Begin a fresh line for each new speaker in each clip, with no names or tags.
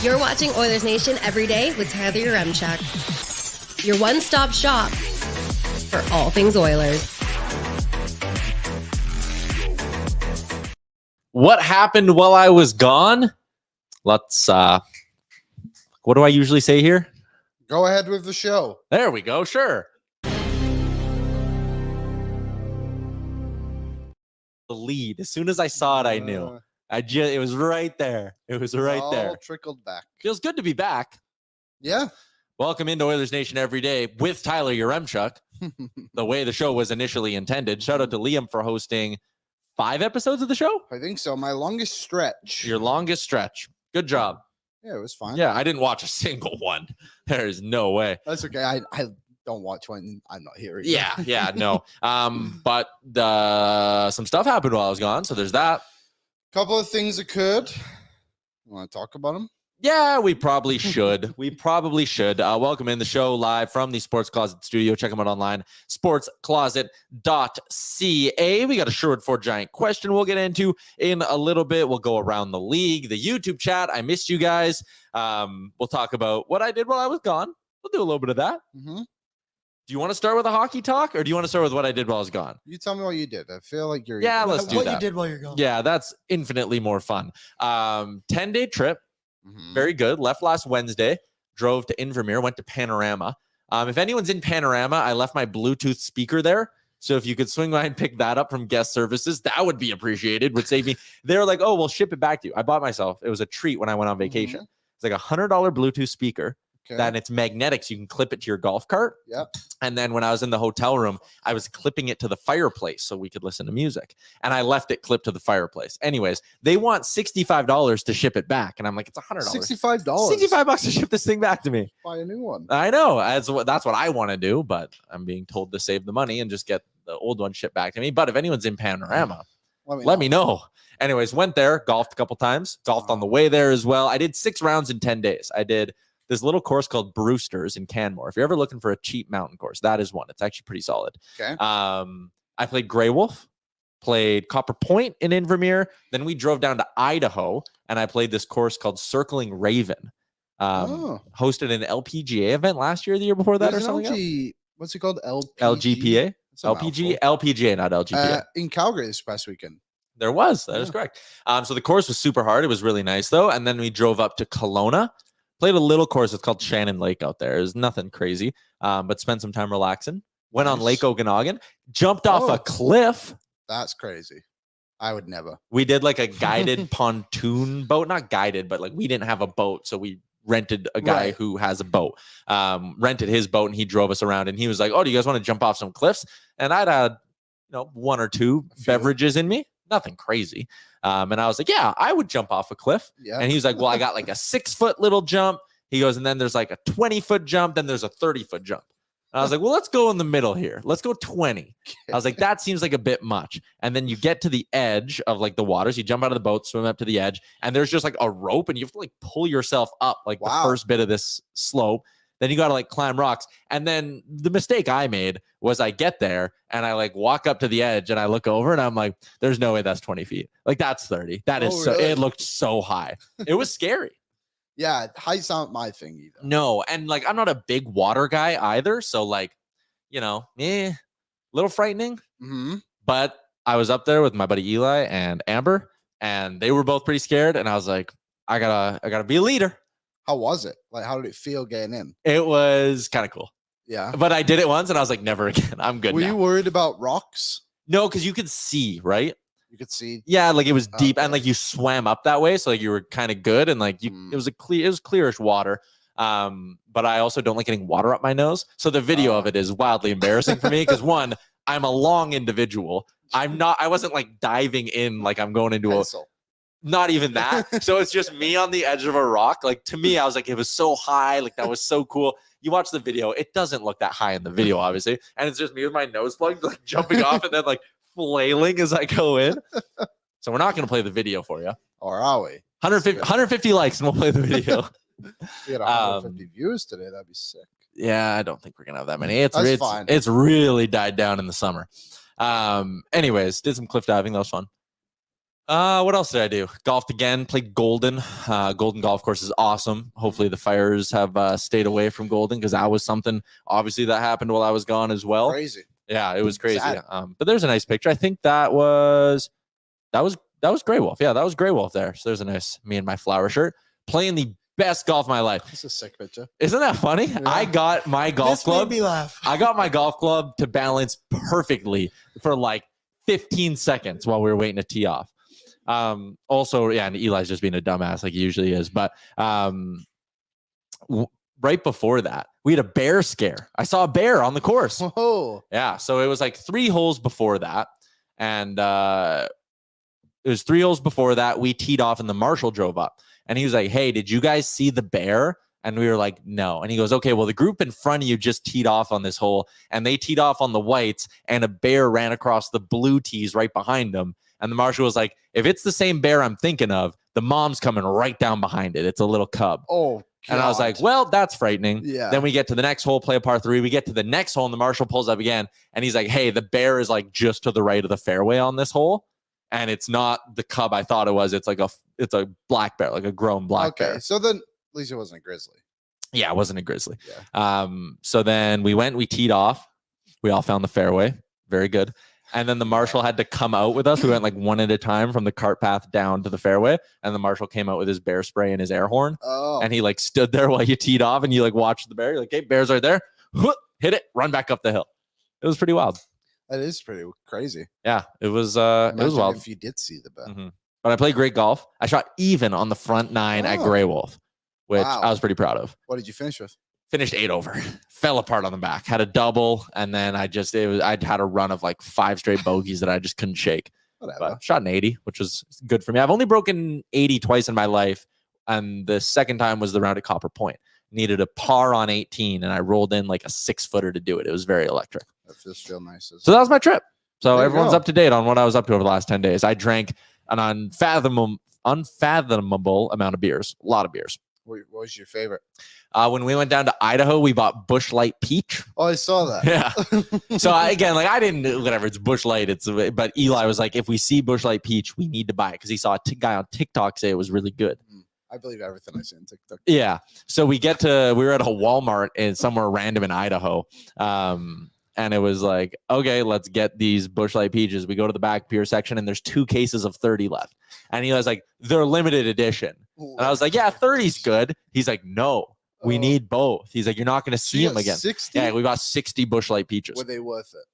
You're watching Oilers Nation Everyday with Tyler Yaremchuk. Your one-stop shop for all things Oilers.
What happened while I was gone? Let's, what do I usually say here?
Go ahead with the show.
There we go, sure. The lead. As soon as I saw it, I knew. It was right there. It was right there.
Trickled back.
Feels good to be back.
Yeah.
Welcome into Oilers Nation Everyday with Tyler Yaremchuk. The way the show was initially intended. Shout out to Liam for hosting 5 episodes of the show.
I think so. My longest stretch.
Your longest stretch. Good job.
Yeah, it was fine.
Yeah, I didn't watch a single one. There is no way.
That's okay. I don't watch when I'm not here.
Yeah, no. But some stuff happened while I was gone, so there's that.
Couple of things occurred. You want to talk about them?
Yeah, we probably should. Welcome in the show live from the Sports Closet studio. Check them out online, sportscloset.ca. We got a Sherwood 4 Giant question we'll get into in a little bit. We'll go around the league, the YouTube chat. I missed you guys. We'll talk about what I did while I was gone. We'll do a little bit of that.
Mm-hmm.
Do you want to start with a hockey talk, or do you want to start with what I did while I was gone?
You tell me what you did. I feel like you're...
Yeah, let's do that.
What you did while you're gone.
Yeah, that's infinitely more fun. 10-day trip.
Mhm.
Very good. Left last Wednesday. Drove to Invermere. Went to Panorama. If anyone's in Panorama, I left my Bluetooth speaker there. So if you could swing by and pick that up from guest services, that would be appreciated. Would save me. They're like, oh, we'll ship it back to you. I bought myself. It was a treat when I went on vacation. It's like a $100 Bluetooth speaker.
Okay.
That it's magnetic, so you can clip it to your golf cart.
Yep.
And then when I was in the hotel room, I was clipping it to the fireplace so we could listen to music. And I left it clipped to the fireplace. Anyways, they want $65 to ship it back. And I'm like, it's $100.
$65.
$65 to ship this thing back to me.
Buy a new one.
I know. That's what I want to do, but I'm being told to save the money and just get the old one shipped back to me. But if anyone's in Panorama, let me know. Anyways, went there, golfed a couple times, golfed on the way there as well. I did 6 rounds in 10 days. I did this little course called Brewster's in Canmore. If you're ever looking for a cheap mountain course, that is one. It's actually pretty solid.
Okay.
I played Grey Wolf, played Copper Point in Invermere. Then we drove down to Idaho, and I played this course called Circling Raven. Hosted an LPGA event last year, the year before that,
There's
or something.
What's it called?
LGPA? LPGA, not LGPA.
In Calgary this past weekend.
There was. That is correct. So the course was super hard. It was really nice, though. And then we drove up to Kelowna. Played a little course. It's called Shannon Lake out there. It's nothing crazy, but spent some time relaxing. Went on Lake Okanagan. Jumped off a cliff.
That's crazy. I would never.
We did like a guided pontoon boat. Not guided, but like we didn't have a boat. So we rented a guy who has a boat. Rented his boat and he drove us around. And he was like, oh, do you guys want to jump off some cliffs? And I'd had, 1 or 2 beverages in me. Nothing crazy. And I was like, yeah, I would jump off a cliff.
Yeah.
And he was like, well, I got like a 6-foot little jump. He goes, and then there's like a 20-foot jump. Then there's a 30-foot jump. And I was like, well, let's go in the middle here. Let's go 20. I was like, that seems like a bit much. And then you get to the edge of like the waters. You jump out of the boat, swim up to the edge. And there's just like a rope and you have to like pull yourself up like the first bit of this slope. Then you got to like climb rocks. And then the mistake I made was I get there and I like walk up to the edge and I look over and I'm like, there's no way that's 20 feet. Like that's 30. That is so, it looked so high. It was scary.
Yeah. Height's not my thing either.
No. And like, I'm not a big water guy either. So like, little frightening, but I was up there with my buddy Eli and Amber and they were both pretty scared. And I was like, I gotta be a leader.
How was it? Like, how did it feel getting in?
It was kind of cool.
Yeah.
But I did it once and I was like, never again. I'm good.
Were you worried about rocks?
No, because you could see, right?
You could see.
Yeah, like it was deep and like you swam up that way. So like you were kind of good. And like it was clearish water. But I also don't like getting water up my nose. So the video of it is wildly embarrassing for me. Because one, I'm a long individual. I wasn't like diving in like I'm going into
Pencil.
Not even that. So it's just me on the edge of a rock. Like to me, I was like, it was so high. Like that was so cool. You watch the video. It doesn't look that high in the video, obviously. And it's just me with my nose plugged, like jumping off and then like flailing as I go in. So we're not going to play the video for you.
Or are we?
150 likes and we'll play the video.
We had 150 views today. That'd be sick.
Yeah, I don't think we're going to have that many. It's
fine.
It's really died down in the summer. Anyways, did some cliff diving. That was fun. What else did I do? Golfed again, played Golden. Golden Golf Course is awesome. Hopefully the fires have stayed away from Golden, because that was something obviously that happened while I was gone as well.
Crazy.
Yeah, it was crazy.
Sad.
But there's a nice picture. I think that was Grey Wolf. Yeah, that was Grey Wolf there. So there's a nice me in my flower shirt playing the best golf of my life.
That's a sick picture.
Isn't that funny?
Yeah.
I got my golf club.
Made me laugh.
I got my golf club to balance perfectly for like 15 seconds while we were waiting to tee off. Also, yeah, and Eli's just being a dumbass like he usually is. But right before that, we had a bear scare. I saw a bear on the course.
Whoa.
Yeah, so it was like 3 holes before that, and it was 3 holes before that. We teed off, and the marshal drove up, and he was like, "Hey, did you guys see the bear?" And we were like, "No." And he goes, "Okay, well, the group in front of you just teed off on this hole, and they teed off on the whites, and a bear ran across the blue tees right behind them." And the marshal was like, "If it's the same bear I'm thinking of, the mom's coming right down behind it. It's a little cub."
Oh, God.
And I was like, well, that's frightening.
Yeah.
Then we get to the next hole, play a par 3. We get to the next hole, and the marshal pulls up again, and he's like, "Hey, the bear is like just to the right of the fairway on this hole, and it's not the cub I thought it was. It's a black bear, like a grown black bear."
So then, at least it wasn't a grizzly.
Yeah, it wasn't a grizzly.
Yeah.
So then we teed off. We all found the fairway. Very good. And then the marshal had to come out with us. We went like one at a time from the cart path down to the fairway. And the marshal came out with his bear spray and his air horn.
Oh.
And he like stood there while you teed off, and you like watched the bear. You're like, "Hey, bear's right there. Hit it, run back up the hill." It was pretty wild.
That is pretty crazy.
Yeah, it was wild.
If you did see the bear.
Mm-hmm. But I played great golf. I shot even on the front 9 at Grey Wolf, which I was pretty proud of.
What did you finish with?
Finished 8 over, fell apart on the back, had a double, and then I'd had a run of like 5 straight bogeys that I just couldn't shake.
Whatever.
But shot an 80, which was good for me. I've only broken 80 twice in my life, and the second time was the round at Copper Point. Needed a par on 18, and I rolled in like a 6-footer to do it. It was very electric.
That feels real nice.
So that was my trip. So
There you
everyone's
go.
up to date on what I was up to over the last 10 days. I drank an unfathomable amount of beers, a lot of beers.
What was your favorite?
When we went down to Idaho, we bought Busch Light Peach.
Oh, I saw that.
Yeah. So I didn't, whatever, it's Busch Light. But Eli was like, if we see Busch Light Peach, we need to buy it, because he saw a guy on TikTok say it was really good.
I believe everything I see on TikTok.
Yeah. So we were at a Walmart in somewhere random in Idaho. And it was like, okay, let's get these Busch Light Peaches. We go to the back beer section, and there's 2 cases of 30 left. And he was like, they're limited edition. And I was like, yeah, 30's good. He's like, no, we need both. He's like, you're not going to see them again.
60?
Yeah, we bought 60 Busch Light Peaches.
Were they worth it?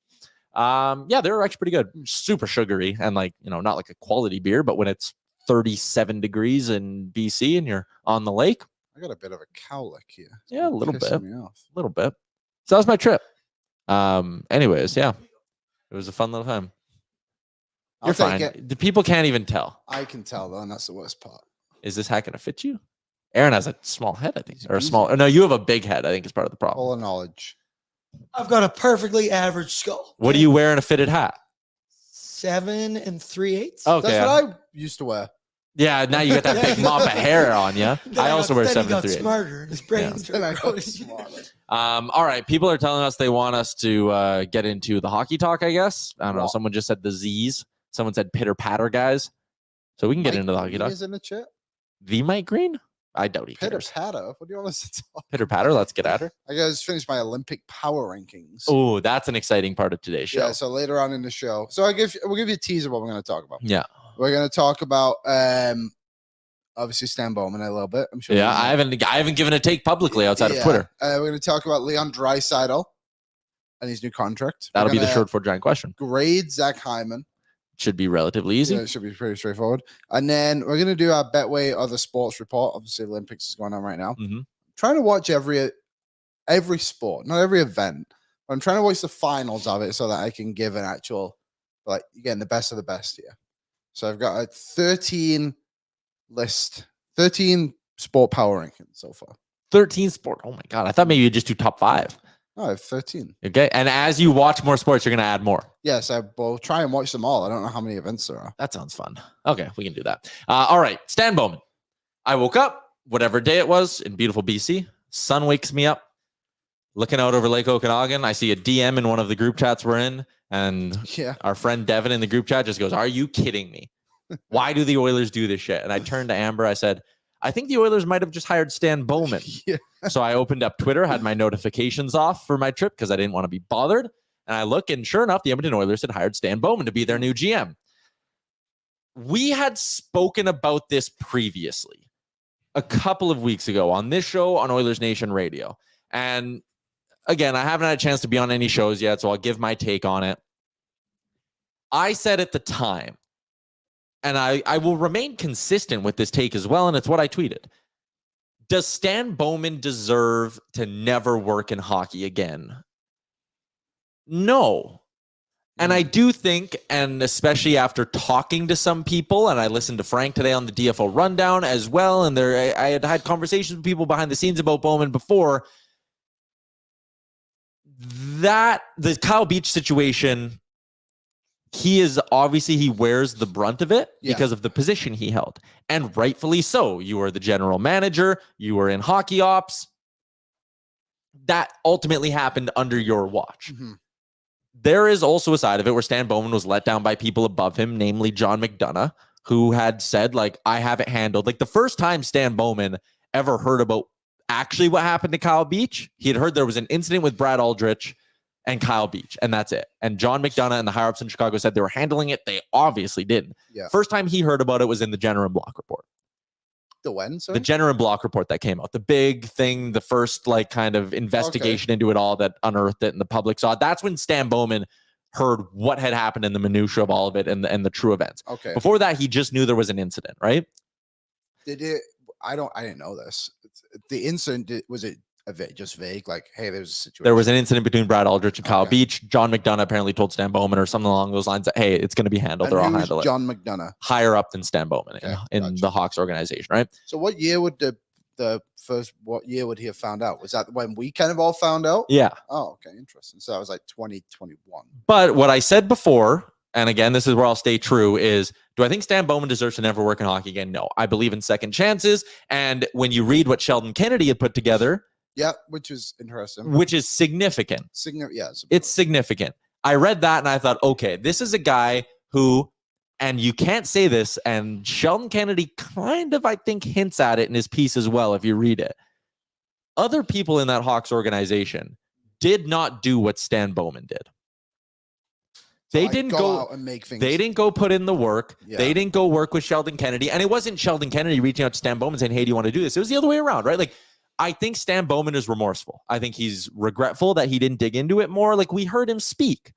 Yeah, they were actually pretty good. Super sugary, and like, not like a quality beer, but when it's 37 degrees in BC and you're on the lake.
I got a bit of a cowlick here. It's
Yeah, a little bit.
pissing me off.
A little bit. So that was my trip. Anyways, yeah, it was a fun little time. You're fine. The people can't even tell.
I can tell though, and that's the worst part.
Is this hat gonna fit you? Aaron has a small head, I think, or a
Easy.
small. No, you have a big head. I think is part of the problem.
Full of knowledge.
I've got a perfectly average skull.
What do you wear in a fitted hat?
7 3/8.
Okay,
That's what I used to wear.
yeah. Now you got that big mop of hair on you. I also wear 7
got
3/8.
smarter. His brains
Then I
are
got smarter.
All right. People are telling us they want us to get into the hockey talk, I guess. I don't know.
What?
Someone just said the Z's. Someone said pitter patter, guys. So we can get
Mike
into the hockey
Green
talk.
is in the chat.
The Mike Green? I doubt he
Pitter
cares.
patter. What do you want us to talk?
Pitter patter. Let's get at her.
I just finished my Olympic power rankings.
Oh, that's an exciting part of today's show.
Yeah, so later on in the show. So we'll give you a teaser of what we're going to talk about.
Yeah.
We're going to talk about obviously Stan Bowman a little bit. I'm sure.
Yeah.
you know.
I haven't given a take publicly outside of
Yeah.
Twitter.
We're going to talk about Leon Draisaitl and his new contract.
That'll
We're
be the
gonna
short for giant question.
grade Zach Hyman.
Should be relatively easy.
Yeah, it should be pretty straightforward. And then we're going to do our Betway other sports report. Obviously, Olympics is going on right now.
Mhm.
Trying to watch every sport, not every event. But I'm trying to watch the finals of it so that I can give an actual, like, again, the best of the best here. So I've got a 13 sport power rankings so far.
13 sport. Oh my God. I thought maybe you'd just do top 5.
Oh, I have 13.
Okay. And as you watch more sports, you're going to add more.
Yes, I will try and watch them all. I don't know how many events there are.
That sounds fun. Okay. We can do that. All right. Stan Bowman. I woke up, whatever day it was, in beautiful BC. Sun wakes me up. Looking out over Lake Okanagan, I see a DM in one of the group chats we're in. And
Yeah.
our friend Devin in the group chat just goes, "Are you kidding me?" Why do the Oilers do this shit? And I turned to Amber. I said, I think the Oilers might have just hired Stan Bowman.
Yeah.
So I opened up Twitter, had my notifications off for my trip because I didn't want to be bothered. And I look, and sure enough, the Edmonton Oilers had hired Stan Bowman to be their new GM. We had spoken about this previously a couple of weeks ago on this show on Oilers Nation Radio. And again, I haven't had a chance to be on any shows yet, so I'll give my take on it. I said at the time, and I will remain consistent with this take as well, and it's what I tweeted. Does Stan Bowman deserve to never work in hockey again? No. And I do think, and especially after talking to some people, and I listened to Frank today on the DFO Rundown as well, and I had had conversations with people behind the scenes about Bowman before, that the Kyle Beach situation, he wears the brunt of it because of the position he held. And rightfully so. You were the general manager. You were in hockey ops. That ultimately happened under your watch. Mm-hmm. There is also a side of it where Stan Bowman was let down by people above him, namely John McDonough, who had said, like, I have it handled. Like, the first time Stan Bowman ever heard about actually what happened to Kyle Beach, he had heard there was an incident with Brad Aldrich and Kyle Beach, and that's it. And John McDonough and the higher-ups in Chicago said they were handling it. They obviously didn't. Yeah. First time he heard about it was in the Jenner and Block report.
The when? Sorry?
The Jenner and Block report that came out. The big thing, the first like kind of investigation into it all that unearthed it and the public saw it. That's when Stan Bowman heard what had happened in the minutia of all of it and the true events. Okay. Before that, he just knew there was an incident, right?
Did it? I didn't know this. The incident, was it just vague? Like, hey, there's a situation.
There was an incident between Brad Aldrich and Kyle Beach. John McDonough apparently told Stan Bowman or something along those lines that, hey, it's going to be handled. They're all handled.
John McDonough.
Higher up than Stan Bowman in the Hawks organization, right?
So what year would what year would he have found out? Was that when we kind of all found out?
Yeah.
Oh, okay. Interesting. So that was like 2021.
But what I said before, and again, this is where I'll stay true, is do I think Stan Bowman deserves to never work in hockey again? No. I believe in second chances. And when you read what Sheldon Kennedy had put together,
yeah, which is interesting.
Which is significant.
Yes.
It's significant. I read that and I thought, okay, this is a guy who, and you can't say this, and Sheldon Kennedy kind of, I think, hints at it in his piece as well, if you read it. Other people in that Hawks organization did not do what Stan Bowman did. They didn't go out and make things. They didn't go put in the work. Yeah. They didn't go work with Sheldon Kennedy. And it wasn't Sheldon Kennedy reaching out to Stan Bowman saying, hey, do you want to do this? It was the other way around, right? Like, I think Stan Bowman is remorseful. I think he's regretful that he didn't dig into it more. Like, we heard him speak.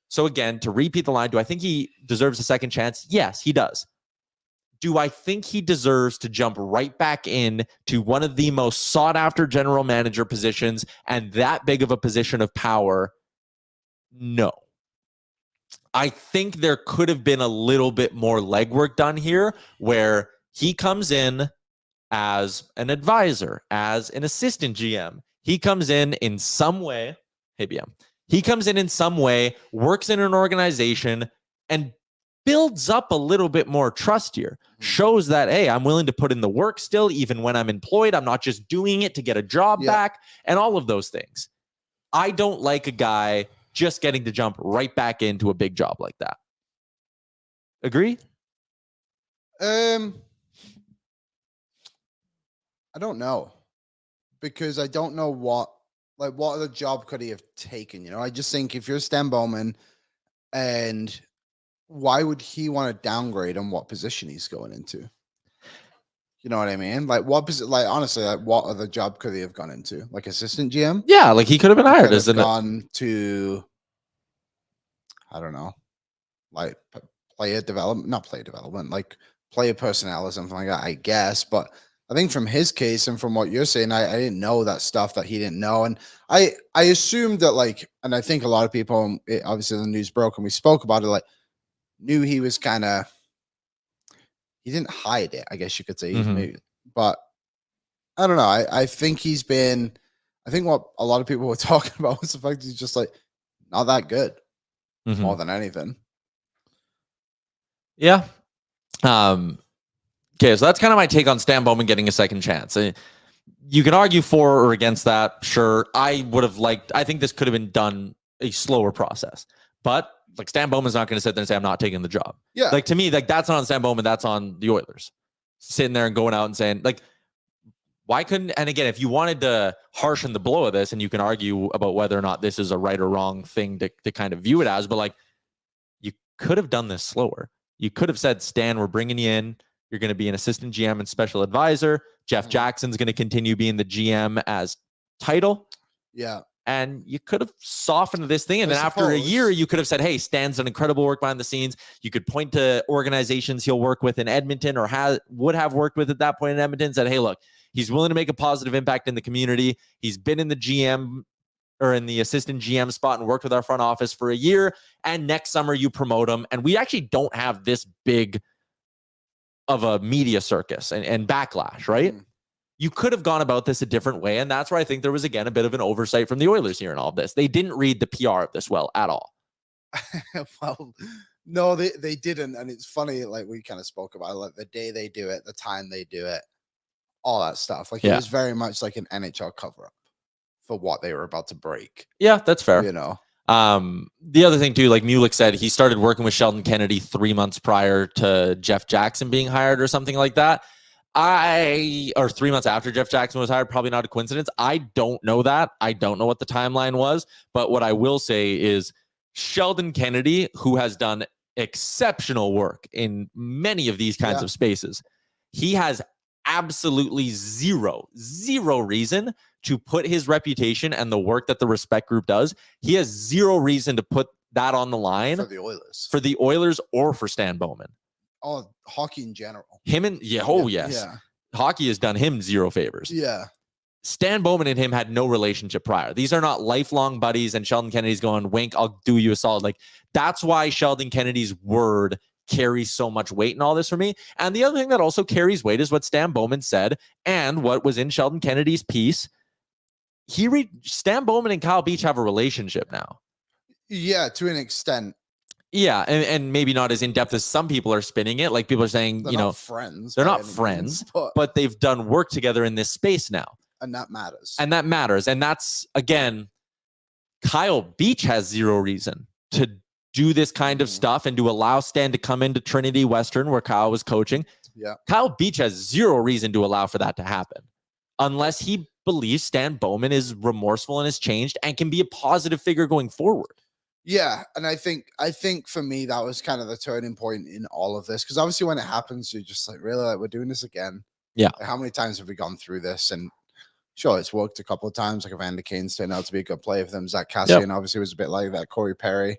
So again, to repeat the line, do I think he deserves a second chance? Yes, he does. Do I think he deserves to jump right back in to one of the most sought after general manager positions and that big of a position of power? No. I think there could have been a little bit more legwork done here where he comes in as an advisor, as an assistant GM. He comes in some way, hey BM, he comes in some way, works in an organization, and builds up a little bit more trust here. Shows that, hey, I'm willing to put in the work still, even when I'm employed. I'm not just doing it to get a job back, and all of those things. I don't like a guy just getting to jump right back into a big job like that. Agree?
I don't know, because I don't know what other job could he have taken? You know, I just think if you're Stan Bowman, and why would he want to downgrade on what position he's going into? You know what I mean? Like, honestly, what other job could he have gone into? Like assistant GM?
Yeah, like he could have been hired as
gone to, I don't know, like player development, like player personnel or something like that, I guess. But I think from his case and from what you're saying, I didn't know that stuff that he didn't know. And I assumed that, like, and I think a lot of people, obviously the news broke and we spoke about it, like, knew he was kind of, he didn't hide it, I guess you could say. Maybe, but I don't know. I think what a lot of people were talking about was the fact he's just like not that good more than anything.
Yeah. Okay, so that's kind of my take on Stan Bowman getting a second chance. You can argue for or against that. Sure. I think this could have been done a slower process, but like Stan Bowman's not going to sit there and say, I'm not taking the job.
Yeah.
Like to me, like that's not on Stan Bowman. That's on the Oilers sitting there and going out and saying like, why couldn't, and again, if you wanted to harshen the blow of this, and you can argue about whether or not this is a right or wrong thing to kind of view it as, but like you could have done this slower. You could have said, Stan, we're bringing you in. You're going to be an assistant GM and special advisor. Jeff Jackson's going to continue being the GM as title.
Yeah.
And you could have softened this thing. And then after a year, you could have said, hey, Stan's done incredible work behind the scenes. You could point to organizations he'll work with in Edmonton or would have worked with at that point in Edmonton and said, hey, look, he's willing to make a positive impact in the community. He's been in the GM or in the assistant GM spot and worked with our front office for a year. And next summer you promote him. And we actually don't have this big of a media circus and backlash, right? You could have gone about this a different way. And that's where I think there was, again, a bit of an oversight from the Oilers here in all of this. They didn't read the PR of this well at all.
Well, no, they didn't. And it's funny, like we kind of spoke about, like the day they do it, the time they do it, all that stuff. Like it was very much like an NHL cover-up for what they were about to break.
Yeah, that's fair.
You know?
The other thing too, like Mulick said, he started working with Sheldon Kennedy 3 months prior to Jeff Jackson being hired or something like that. Or 3 months after Jeff Jackson was hired, probably not a coincidence. I don't know that. I don't know what the timeline was, but what I will say is Sheldon Kennedy, who has done exceptional work in many of these kinds of spaces, he has absolutely zero reason to put his reputation and the work that the Respect Group does. He has zero reason to put that on the line
For the Oilers
or for Stan Bowman.
Oh, hockey in general.
Him and yes. Hockey has done him zero favors.
Yeah.
Stan Bowman and him had no relationship prior. These are not lifelong buddies, and Sheldon Kennedy's going, Wink, I'll do you a solid. Like, that's why Sheldon Kennedy's word carries so much weight in all this for me. And the other thing that also carries weight is what Stan Bowman said and what was in Sheldon Kennedy's piece. Stan Bowman and Kyle Beach have a relationship now.
Yeah, to an extent.
Yeah, and maybe not as in-depth as some people are spinning it. Like people are saying,
They're not friends.
They're not friends, but they've done work together in this space now.
And that matters.
And that's, again, Kyle Beach has zero reason to do this kind of stuff and to allow Stan to come into Trinity Western where Kyle was coaching.
Yeah.
Kyle Beach has zero reason to allow for that to happen unless he believes Stan Bowman is remorseful and has changed and can be a positive figure going forward.
Yeah, and I think for me that was kind of the turning point in all of this, because obviously when it happens, you're just like, really, like we're doing this again.
Yeah.
Like, how many times have we gone through this? And sure, it's worked a couple of times. Like Evander Kane's turned out to be a good player for them. Zach Cassian obviously was a bit like that. Corey Perry,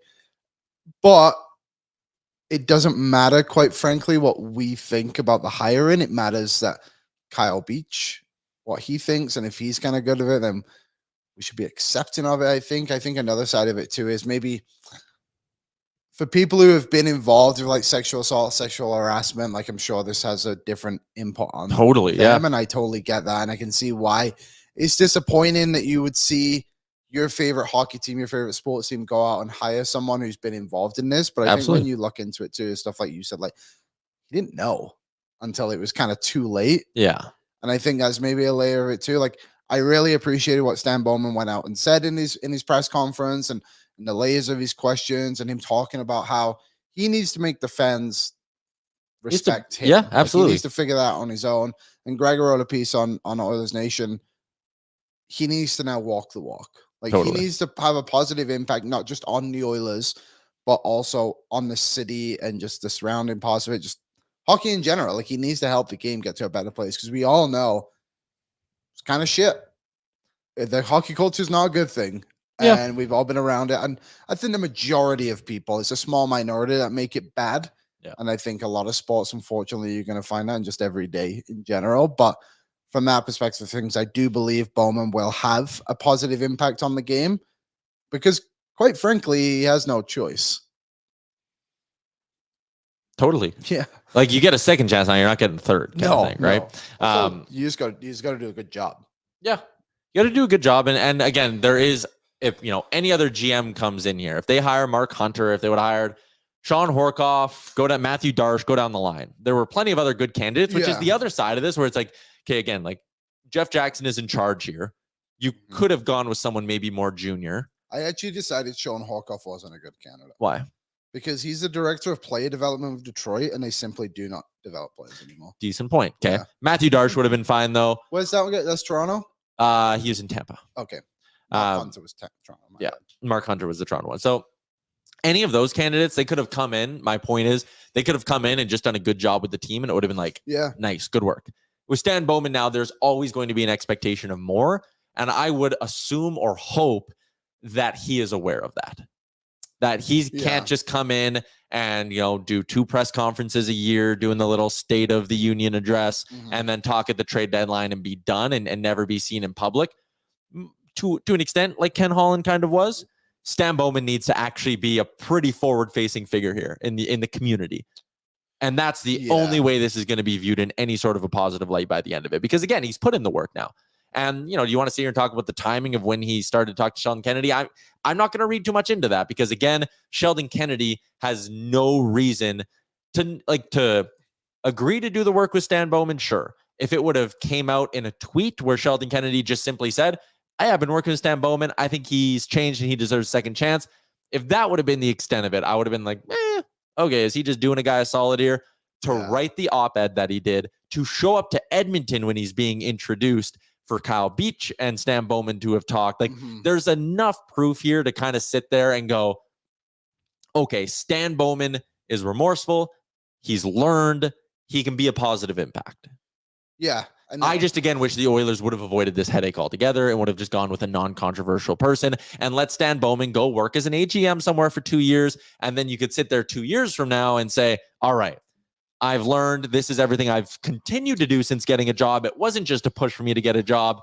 but it doesn't matter, quite frankly, what we think about the hiring. It matters that Kyle Beach, what he thinks, and if he's kind of good at it, then we should be accepting of it. I think another side of it too is maybe for people who have been involved with like sexual assault, sexual harassment, like I'm sure this has a different input on them, and I totally get that, and I can see why it's disappointing that you would see your favorite hockey team, your favorite sports team go out and hire someone who's been involved in this. But I think when you look into it too, stuff like you said, like he didn't know until it was kind of too late.
Yeah.
And I think that's maybe a layer of it too. Like I really appreciated what Stan Bowman went out and said in his press conference and the layers of his questions and him talking about how he needs to make the fans respect him.
Yeah, absolutely.
He needs to figure that out on his own. And Gregor wrote a piece on Oilers Nation. He needs to now walk the walk. Like he needs to have a positive impact, not just on the Oilers, but also on the city and just the surrounding parts of it, just hockey in general. Like he needs to help the game get to a better place, because we all know it's kind of shit. The hockey culture is not a good thing.
Yeah.
And we've all been around it. And I think the majority of people, it's a small minority that make it bad.
Yeah.
And I think a lot of sports, unfortunately, you're going to find that in just every day in general. But from that perspective of things, I do believe Bowman will have a positive impact on the game because, quite frankly, he has no choice.
Totally.
Yeah.
Like you get a second chance now, you're not getting third. Thing, right?
So you just got to do a good job.
Yeah. You got to do a good job. And again, there is, if any other GM comes in here, if they hire Mark Hunter, if they would have hired Sean Horkoff, go to Matthew Darsh, go down the line. There were plenty of other good candidates, which is the other side of this, where it's like, okay, again, like Jeff Jackson is in charge here. You could have gone with someone maybe more junior.
I actually decided Sean Horkoff wasn't a good candidate.
Why?
Because he's the director of player development with Detroit, and they simply do not develop players anymore.
Decent point. Okay.
Yeah.
Matthew Darsh would have been fine, though.
Where's that one? That's Toronto?
He was in Tampa.
Okay. Mark Hunter was Toronto.
Yeah. Mark Hunter was the Toronto one. So any of those candidates, they could have come in. My point is, they could have come in and just done a good job with the team, and it would have been like, nice, good work. With Stan Bowman now, there's always going to be an expectation of more, and I would assume or hope that he is aware of that. That he can't just come in and, do 2 press conferences a year, doing the little State of the Union address, and then talk at the trade deadline and be done and never be seen in public. To an extent, like Ken Holland kind of was, Stan Bowman needs to actually be a pretty forward-facing figure here in the community. And that's the only way this is going to be viewed in any sort of a positive light by the end of it. Because, again, he's put in the work now. And, do you want to sit here and talk about the timing of when he started to talk to Sheldon Kennedy? I'm not going to read too much into that because, again, Sheldon Kennedy has no reason to agree to do the work with Stan Bowman. Sure. If it would have came out in a tweet where Sheldon Kennedy just simply said, hey, I've been working with Stan Bowman. I think he's changed and he deserves a second chance. If that would have been the extent of it, I would have been like, okay, is he just doing a guy a solid here? To write the op-ed that he did, to show up to Edmonton when he's being introduced, for Kyle Beach and Stan Bowman to have talked. There's enough proof here to kind of sit there and go, okay, Stan Bowman is remorseful. He's learned. He can be a positive impact.
Yeah.
I just, again, wish the Oilers would have avoided this headache altogether and would have just gone with a non-controversial person and let Stan Bowman go work as an AGM somewhere for 2 years. And then you could sit there 2 years from now and say, all right, I've learned. This is everything I've continued to do since getting a job. It wasn't just a push for me to get a job.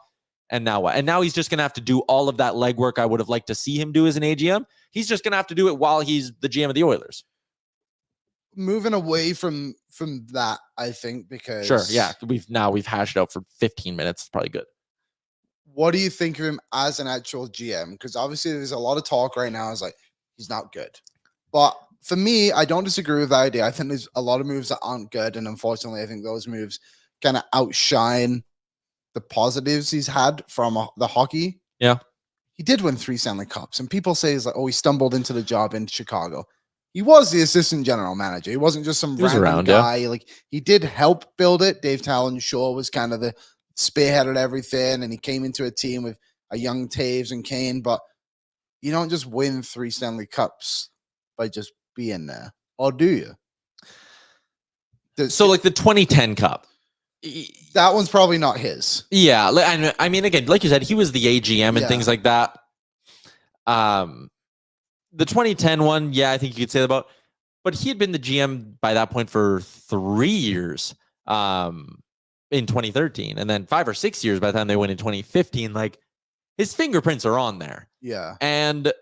And now what? And now he's just going to have to do all of that legwork I would have liked to see him do as an AGM. He's just going to have to do it while he's the GM of the Oilers.
Moving away from that, I think, because...
Sure, yeah. We've hashed out for 15 minutes. It's probably good.
What do you think of him as an actual GM? Because obviously there's a lot of talk right now. It's like, he's not good. But... for me, I don't disagree with that idea. I think there's a lot of moves that aren't good. And unfortunately, I think those moves kind of outshine the positives he's had from the hockey.
Yeah.
He did win 3 Stanley Cups. And people say, he's like, he stumbled into the job in Chicago. He was the assistant general manager. He wasn't just some random guy. Yeah. Like, he did help build it. Dave Talon-Shaw was kind of the spearhead of everything. And he came into a team with a young Taves and Kane. But you don't just win 3 Stanley Cups by just being there, or do you?
So like the 2010 Cup,
that one's probably not his.
Yeah, and I mean, again, like you said, he was the AGM and things like that. The 2010 one, I think you could say that about, but he had been the GM by that point for 3 years in 2013, and then 5 or 6 years by the time they went in 2015. Like, his fingerprints are on there.
Yeah,
and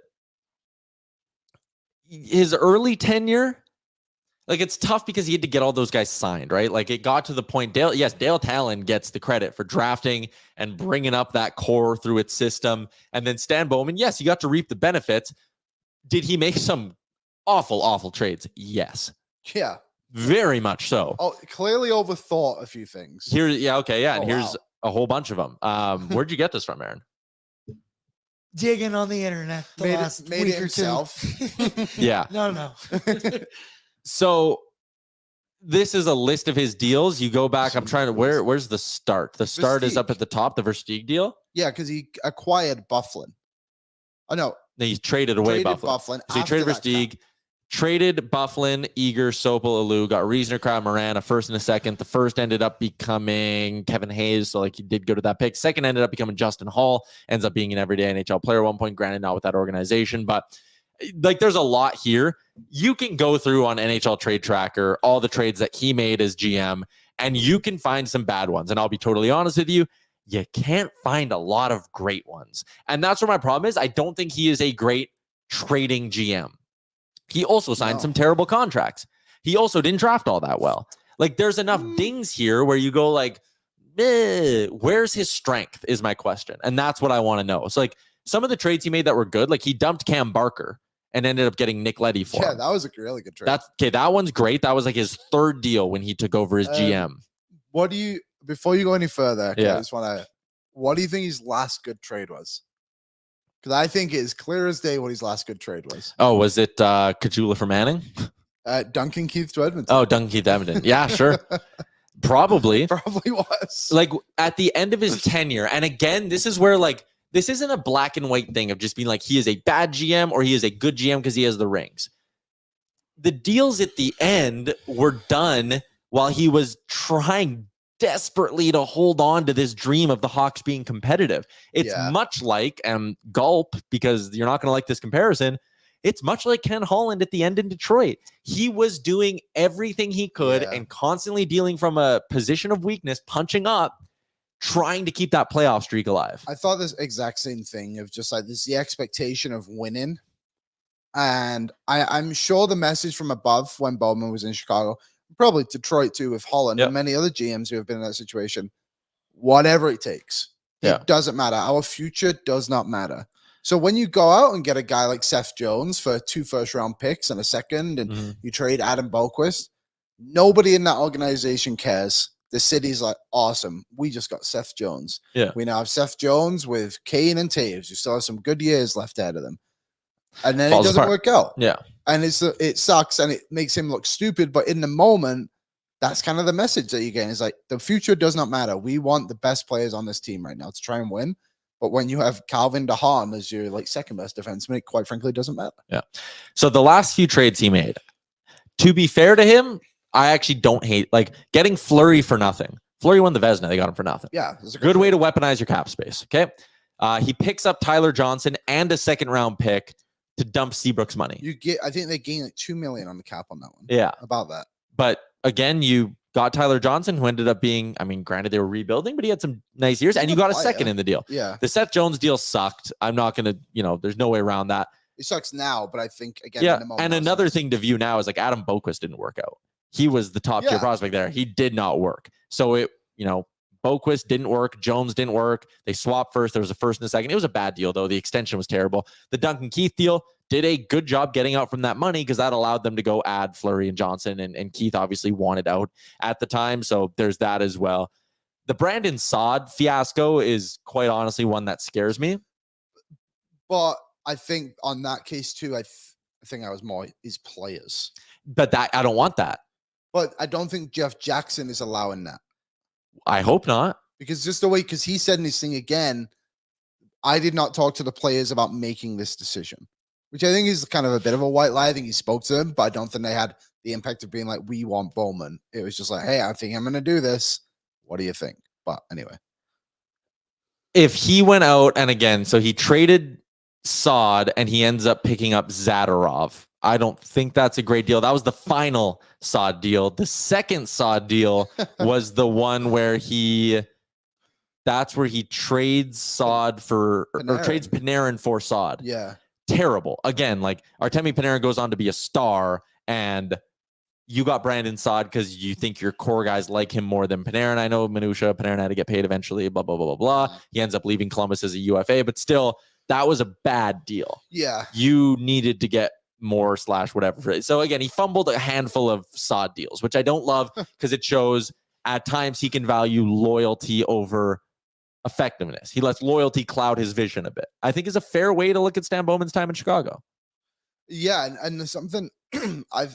his early tenure, like, it's tough because he had to get all those guys signed, right? Like, it got to the point, Dale Talon gets the credit for drafting and bringing up that core through its system. And then Stan Bowman, yes, he got to reap the benefits. Did he make some awful, awful trades? Yes.
Yeah.
Very much so.
Oh, clearly overthought a few things.
And here's a whole bunch of them. Where'd you get this from, Aaron?
Digging on the internet the last week or
himself.
two.
Yeah.
No.
So this is a list of his deals. You go back. I'm trying to, where's the start? The start is up at the top, the Versteeg deal.
Yeah, because he acquired Bufflin. Oh, no.
He traded away Bufflin. So he traded Versteeg, traded Bufflin, Eager, Sopel, Alou, got Reisner, Crowd, Moran, a first and a second. The first ended up becoming Kevin Hayes. So, like, he did go to that pick. Second ended up becoming Justin Hall. Ends up being an everyday NHL player at one point. Granted, not with that organization. But, like, there's a lot here. You can go through on NHL Trade Tracker all the trades that he made as GM, and you can find some bad ones. And I'll be totally honest with you. You can't find a lot of great ones. And that's where my problem is. I don't think he is a great trading GM. He also signed some terrible contracts. He also didn't draft all that well. Like, there's enough dings here where you go like, where's his strength is my question. And that's what I want to know. So, like, some of the trades he made that were good, like he dumped Cam Barker and ended up getting Nick Leddy for him.
That was a really good trade.
That one's great. That was like his third deal when he took over as GM.
Before you go any further, I just want to, what do you think his last good trade was? Because I think it's clear as day what his last good trade was.
Oh, was it Kajula for Manning?
Duncan Keith to Edmonton.
Oh, Duncan Keith Edmonton. Yeah, sure. Probably.
Probably was.
Like at the end of his tenure. And again, this is where like this isn't a black and white thing of just being like he is a bad GM or he is a good GM because he has the rings. The deals at the end were done while he was trying desperately to hold on to this dream of the Hawks being competitive. It's much like, gulp, because you're not going to like this comparison, it's much like Ken Holland at the end in Detroit. He was doing everything he could and constantly dealing from a position of weakness, punching up, trying to keep that playoff streak alive.
I thought this exact same thing of just like this, the expectation of winning. And I'm sure the message from above when Bowman was in Chicago, probably Detroit too, with Holland and many other GMs who have been in that situation, whatever it takes, it doesn't matter. Our future does not matter. So when you go out and get a guy like Seth Jones for 2 first-round picks and a second, and you trade Adam Boquist, nobody in that organization cares. The city's like, awesome. We just got Seth Jones.
Yeah.
We now have Seth Jones with Kane and Taves. You still have some good years left ahead of them. And then
Falls
it doesn't
apart.
work out.
Yeah.
And it sucks and it makes him look stupid. But in the moment, that's kind of the message that you're getting. It's like the future does not matter. We want the best players on this team right now to try and win. But when you have Calvin DeHaan as your like second best defenseman, it quite frankly doesn't matter.
Yeah. So the last few trades he made, to be fair to him, I actually don't hate like getting Fleury for nothing. Fleury won the Vezina. They got him for nothing.
Yeah.
Good way to weaponize your cap space. Okay. He picks up Tyler Johnson and a second-round pick to dump Seabrook's money.
I think they gained like $2 million on the cap on that one.
Yeah.
About that.
But again, you got Tyler Johnson, who ended up being, I mean, granted they were rebuilding, but he had some nice years, and you got a second in the deal.
Yeah.
The Seth Jones deal sucked. I'm not going to, there's no way around that.
It sucks now, but I think, again,
yeah.
in the moment,
And another thing to view now is like Adam Boquist didn't work out. He was the top tier prospect there. He did not work. So Boquist didn't work. Jones didn't work. They swapped first. There was a first and a second. It was a bad deal, though. The extension was terrible. The Duncan Keith deal did a good job getting out from that money because that allowed them to go add Fleury and Johnson. And Keith obviously wanted out at the time. So there's that as well. The Brandon Saad fiasco is quite honestly one that scares me.
But I think on that case, too, I think I was more his players.
But I don't want that.
But I don't think Jeff Jackson is allowing that.
I hope not.
Because just the way, because he said in his thing again, I did not talk to the players about making this decision, which I think is kind of a bit of a white lie. I think he spoke to them, but I don't think they had the impact of being like, we want Bowman. It was just like, hey, I think I'm going to do this. What do you think? But anyway.
If he went out, and again, so he traded Saad and he ends up picking up Zadorov. I don't think that's a great deal. That was the final Saad deal. The second Saad deal was the one where that's where he trades Saad for, or trades Panarin for Saad.
Yeah.
Terrible. Again, like Artemi Panarin goes on to be a star, and you got Brandon Saad because you think your core guys like him more than Panarin. I know minutia. Panarin had to get paid eventually, blah, blah, blah, blah, blah. He ends up leaving Columbus as a UFA, but still, that was a bad deal.
Yeah.
You needed to get more / whatever. So again, he fumbled a handful of Saad deals, which I don't love because it shows at times he can value loyalty over effectiveness. He lets loyalty cloud his vision a bit. I think is a fair way to look at Stan Bowman's time in Chicago.
Yeah, and there's something I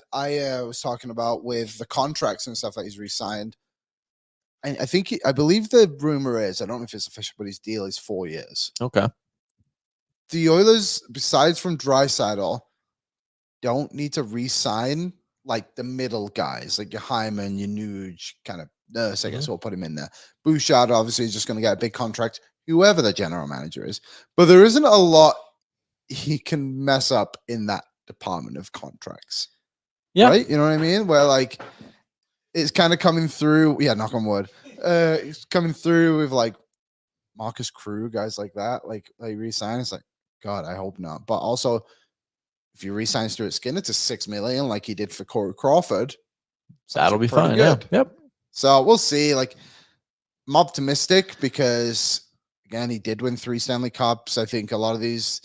was talking about with the contracts and stuff that he's re-signed. And I believe the rumor is, I don't know if it's official, but his deal is 4 years.
Okay.
The Oilers, besides from Drysdale, don't need to re-sign like the middle guys, like your Hyman, your Nuge, kind of nurse, I guess we'll put him in there. Bouchard obviously is just going to get a big contract, whoever the general manager is. But there isn't a lot he can mess up in that department of contracts. Yeah. Right? You know what I mean? Where like it's kind of coming through. Yeah, knock on wood. It's coming through with like Marcus Crew, guys like that. Like they re-sign. It's like, God, I hope not. But also, if you re-sign Stuart Skinner to $6 million like he did for Corey Crawford,
that'll be fine. Yeah. Yep.
So we'll see. Like, I'm optimistic because again, he did win 3 Stanley Cups. I think a lot of these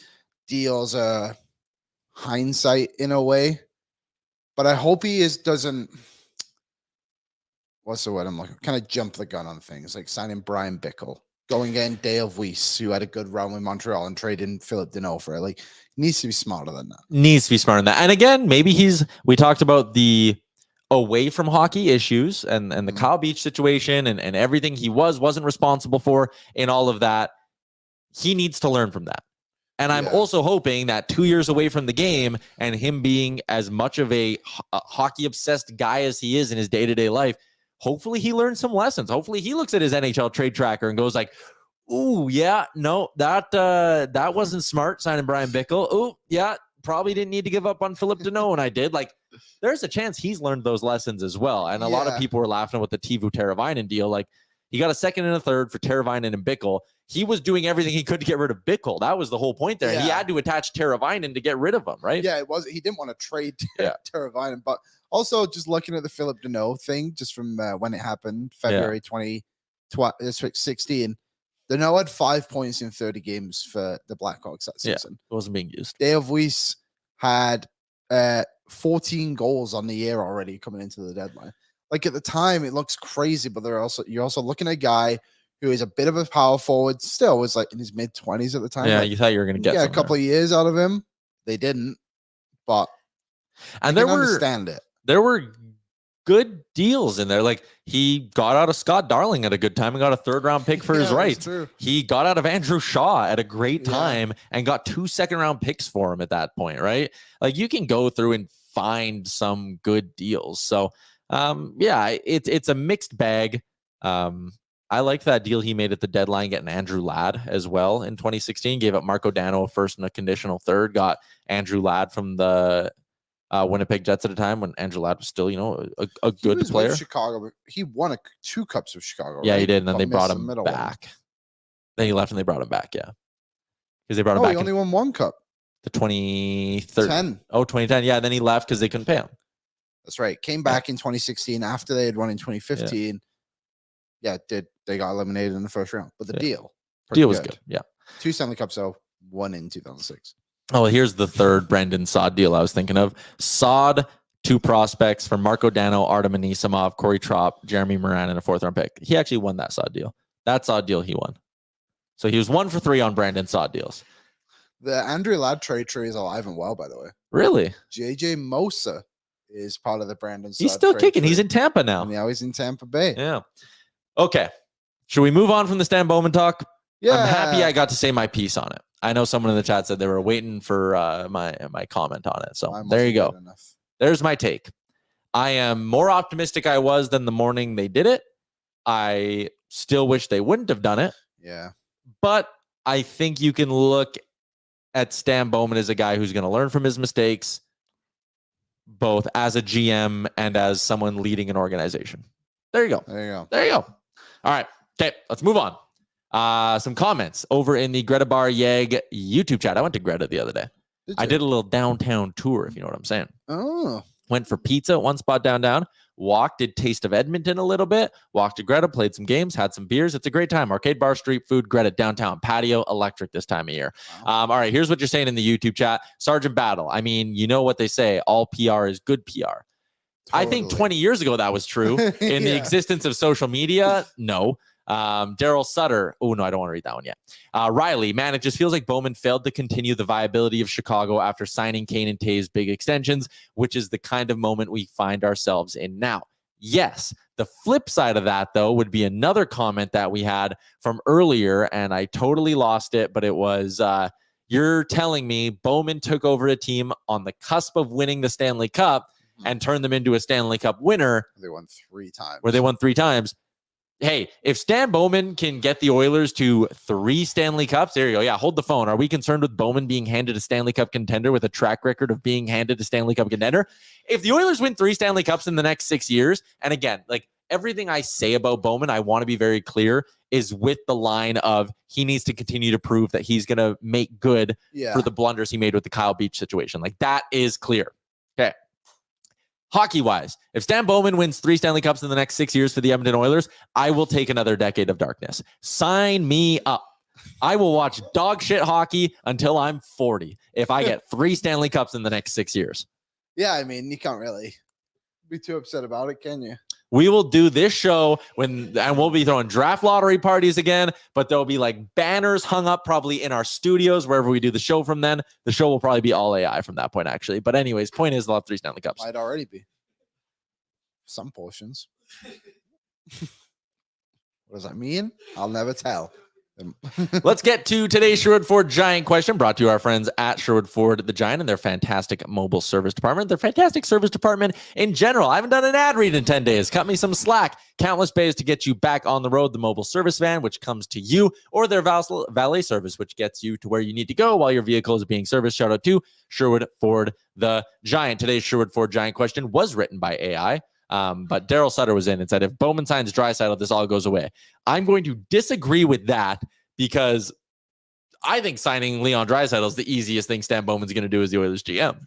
deals are hindsight in a way, but I hope he doesn't. What's the word I'm looking? Kind of jump the gun on things, like signing Brian Bickle. going getting Dale Weiss, who had a good run with Montreal, and trading Philip Deneau for it. Like, he needs to be smarter than that.
Needs to be smarter than that. And again, maybe we talked about the away from hockey issues and the Kyle Beach situation and everything he wasn't responsible for in all of that. He needs to learn from that. And I'm also hoping that 2 years away from the game and him being as much of a hockey obsessed guy as he is in his day-to-day life, hopefully he learns some lessons. Hopefully he looks at his NHL trade tracker and goes like, ooh, yeah, no, that wasn't smart signing Brian Bickle. Ooh, yeah, probably didn't need to give up on Philip Deneau, and I did. Like, there's a chance he's learned those lessons as well. And a lot of people were laughing with the Teuvo Teravainen deal. Like, he got a second and a third for Teravainen and Bickle. He was doing everything he could to get rid of Bickle. That was the whole point there. Yeah. He had to attach Teravainen to get rid of him, right?
Yeah, it was. He didn't want to trade Teravainen, but also just looking at the Philip Deneau thing, just from when it happened, February 2016. Deneau had 5 points in 30 games for the Blackhawks that season.
It wasn't being used.
Dale Weiss had 14 goals on the year already coming into the deadline. Like, at the time, it looks crazy, but you're also looking at a guy who is a bit of a power forward, still was like in his mid-20s at the time.
Yeah,
like,
you thought you were going to get
a couple of years out of him. They didn't, but
and
understand it.
There were good deals in there. Like, he got out of Scott Darling at a good time and got a third-round pick for his rights. He got out of Andrew Shaw at a great time and got 2 second-round picks for him at that point, right? Like, you can go through and find some good deals. So, it's a mixed bag. I liked that deal he made at the deadline, getting Andrew Ladd as well in 2016. Gave up Marco Dano a first and a conditional third. Got Andrew Ladd from the Winnipeg Jets at a time when Andrew Ladd was still, a good player.
Chicago, he won 2 cups with Chicago.
Yeah,
right?
he did, and then they brought him back. Then he left, and they brought him back. Yeah, because they brought him back.
He only won 1 cup.
The 2013. 2010. Yeah, then he left because they couldn't pay him.
That's right. Came back in 2016 after they had won in 2015. Yeah, they got eliminated in the first round, but the deal
was good. Yeah,
2 Stanley Cups, though, 1 in 2006.
Oh, here's the third Brendan Saad deal I was thinking of. Saad, 2 prospects for Marco Dano, Artem Anisimov, Corey Trop, Jeremy Moran, and a 4th-round pick. He actually won that Saad deal. That Saad deal he won. So he was 1 for 3 on Brandon Saad deals.
The Andrew Ladd trade tree is alive and well, by the way.
Really?
JJ Mosa is part of the Brandon Saad.
He's still kicking.
Tree.
He's in Tampa now.
And now he's in Tampa Bay.
Yeah. Okay. Should we move on from the Stan Bowman talk? Yeah. I'm happy I got to say my piece on it. I know someone in the chat said they were waiting for my comment on it. So there you go. There's my take. I am more optimistic I was than the morning they did it. I still wish they wouldn't have done it.
Yeah.
But I think you can look at Stan Bowman as a guy who's going to learn from his mistakes, both as a GM and as someone leading an organization. There you go. There you go. All right. Okay, let's move on. Some comments over in the Greta Bar YouTube chat. I went to Greta the other day. I did a little downtown tour, if you know what I'm saying.
Oh.
Went for pizza at one spot downtown. Walked, did Taste of Edmonton a little bit. Walked to Greta, played some games, had some beers. It's a great time. Arcade bar, street food, Greta, downtown, patio, electric this time of year.
Wow.
All right, here's what you're saying in the YouTube chat. Sergeant Battle. I mean, you know what they say. All PR is good PR. Totally. I think 20 years ago that was true. In the existence of social media, no. Daryl Sutter. Oh, no, I don't want to read that one yet. Riley, man, it just feels like Bowman failed to continue the viability of Chicago after signing Kane and Taves big extensions, which is the kind of moment we find ourselves in now. Yes. The flip side of that, though, would be another comment that we had from earlier, and I totally lost it, but it was, you're telling me Bowman took over a team on the cusp of winning the Stanley Cup and turned them into a Stanley Cup winner.
They won 3 times.
Where they won 3 times. Hey, if Stan Bowman can get the Oilers to 3 Stanley Cups, there you go. Yeah, hold the phone. Are we concerned with Bowman being handed a Stanley Cup contender with a track record of being handed a Stanley Cup contender? If the Oilers win 3 Stanley Cups in the next 6 years, and again, like everything I say about Bowman, I want to be very clear, is with the line of he needs to continue to prove that he's going to make good for the blunders he made with the Kyle Beach situation. Like that is clear. Okay. Hockey-wise, if Stan Bowman wins 3 Stanley Cups in the next 6 years for the Edmonton Oilers, I will take another decade of darkness. Sign me up. I will watch dog shit hockey until I'm 40 if I get 3 Stanley Cups in the next 6 years.
Yeah, I mean, you can't really be too upset about it, can you?
We will do this show and we'll be throwing draft lottery parties again, but there'll be like banners hung up probably in our studios, wherever we do the show from then. The show will probably be all AI from that point, actually. But anyways, point is, they'll have 3 Stanley Cups.
Might already be. Some portions. What does that mean? I'll never tell.
Let's get to today's Sherwood Ford Giant question, brought to you our friends at Sherwood Ford the Giant and their fantastic mobile service department. Their fantastic service department in general. I haven't done an ad read in 10 days. Cut me some slack. Countless bays to get you back on the road. The mobile service van, which comes to you, or their valet service, which gets you to where you need to go while your vehicle is being serviced. Shout out to Sherwood Ford the Giant. Today's Sherwood Ford Giant question was written by AI. But Daryl Sutter was in and said, if Bowman signs Drysdale, this all goes away. I'm going to disagree with that because I think signing Leon Draisaitl is the easiest thing Stan Bowman's going to do as the Oilers GM.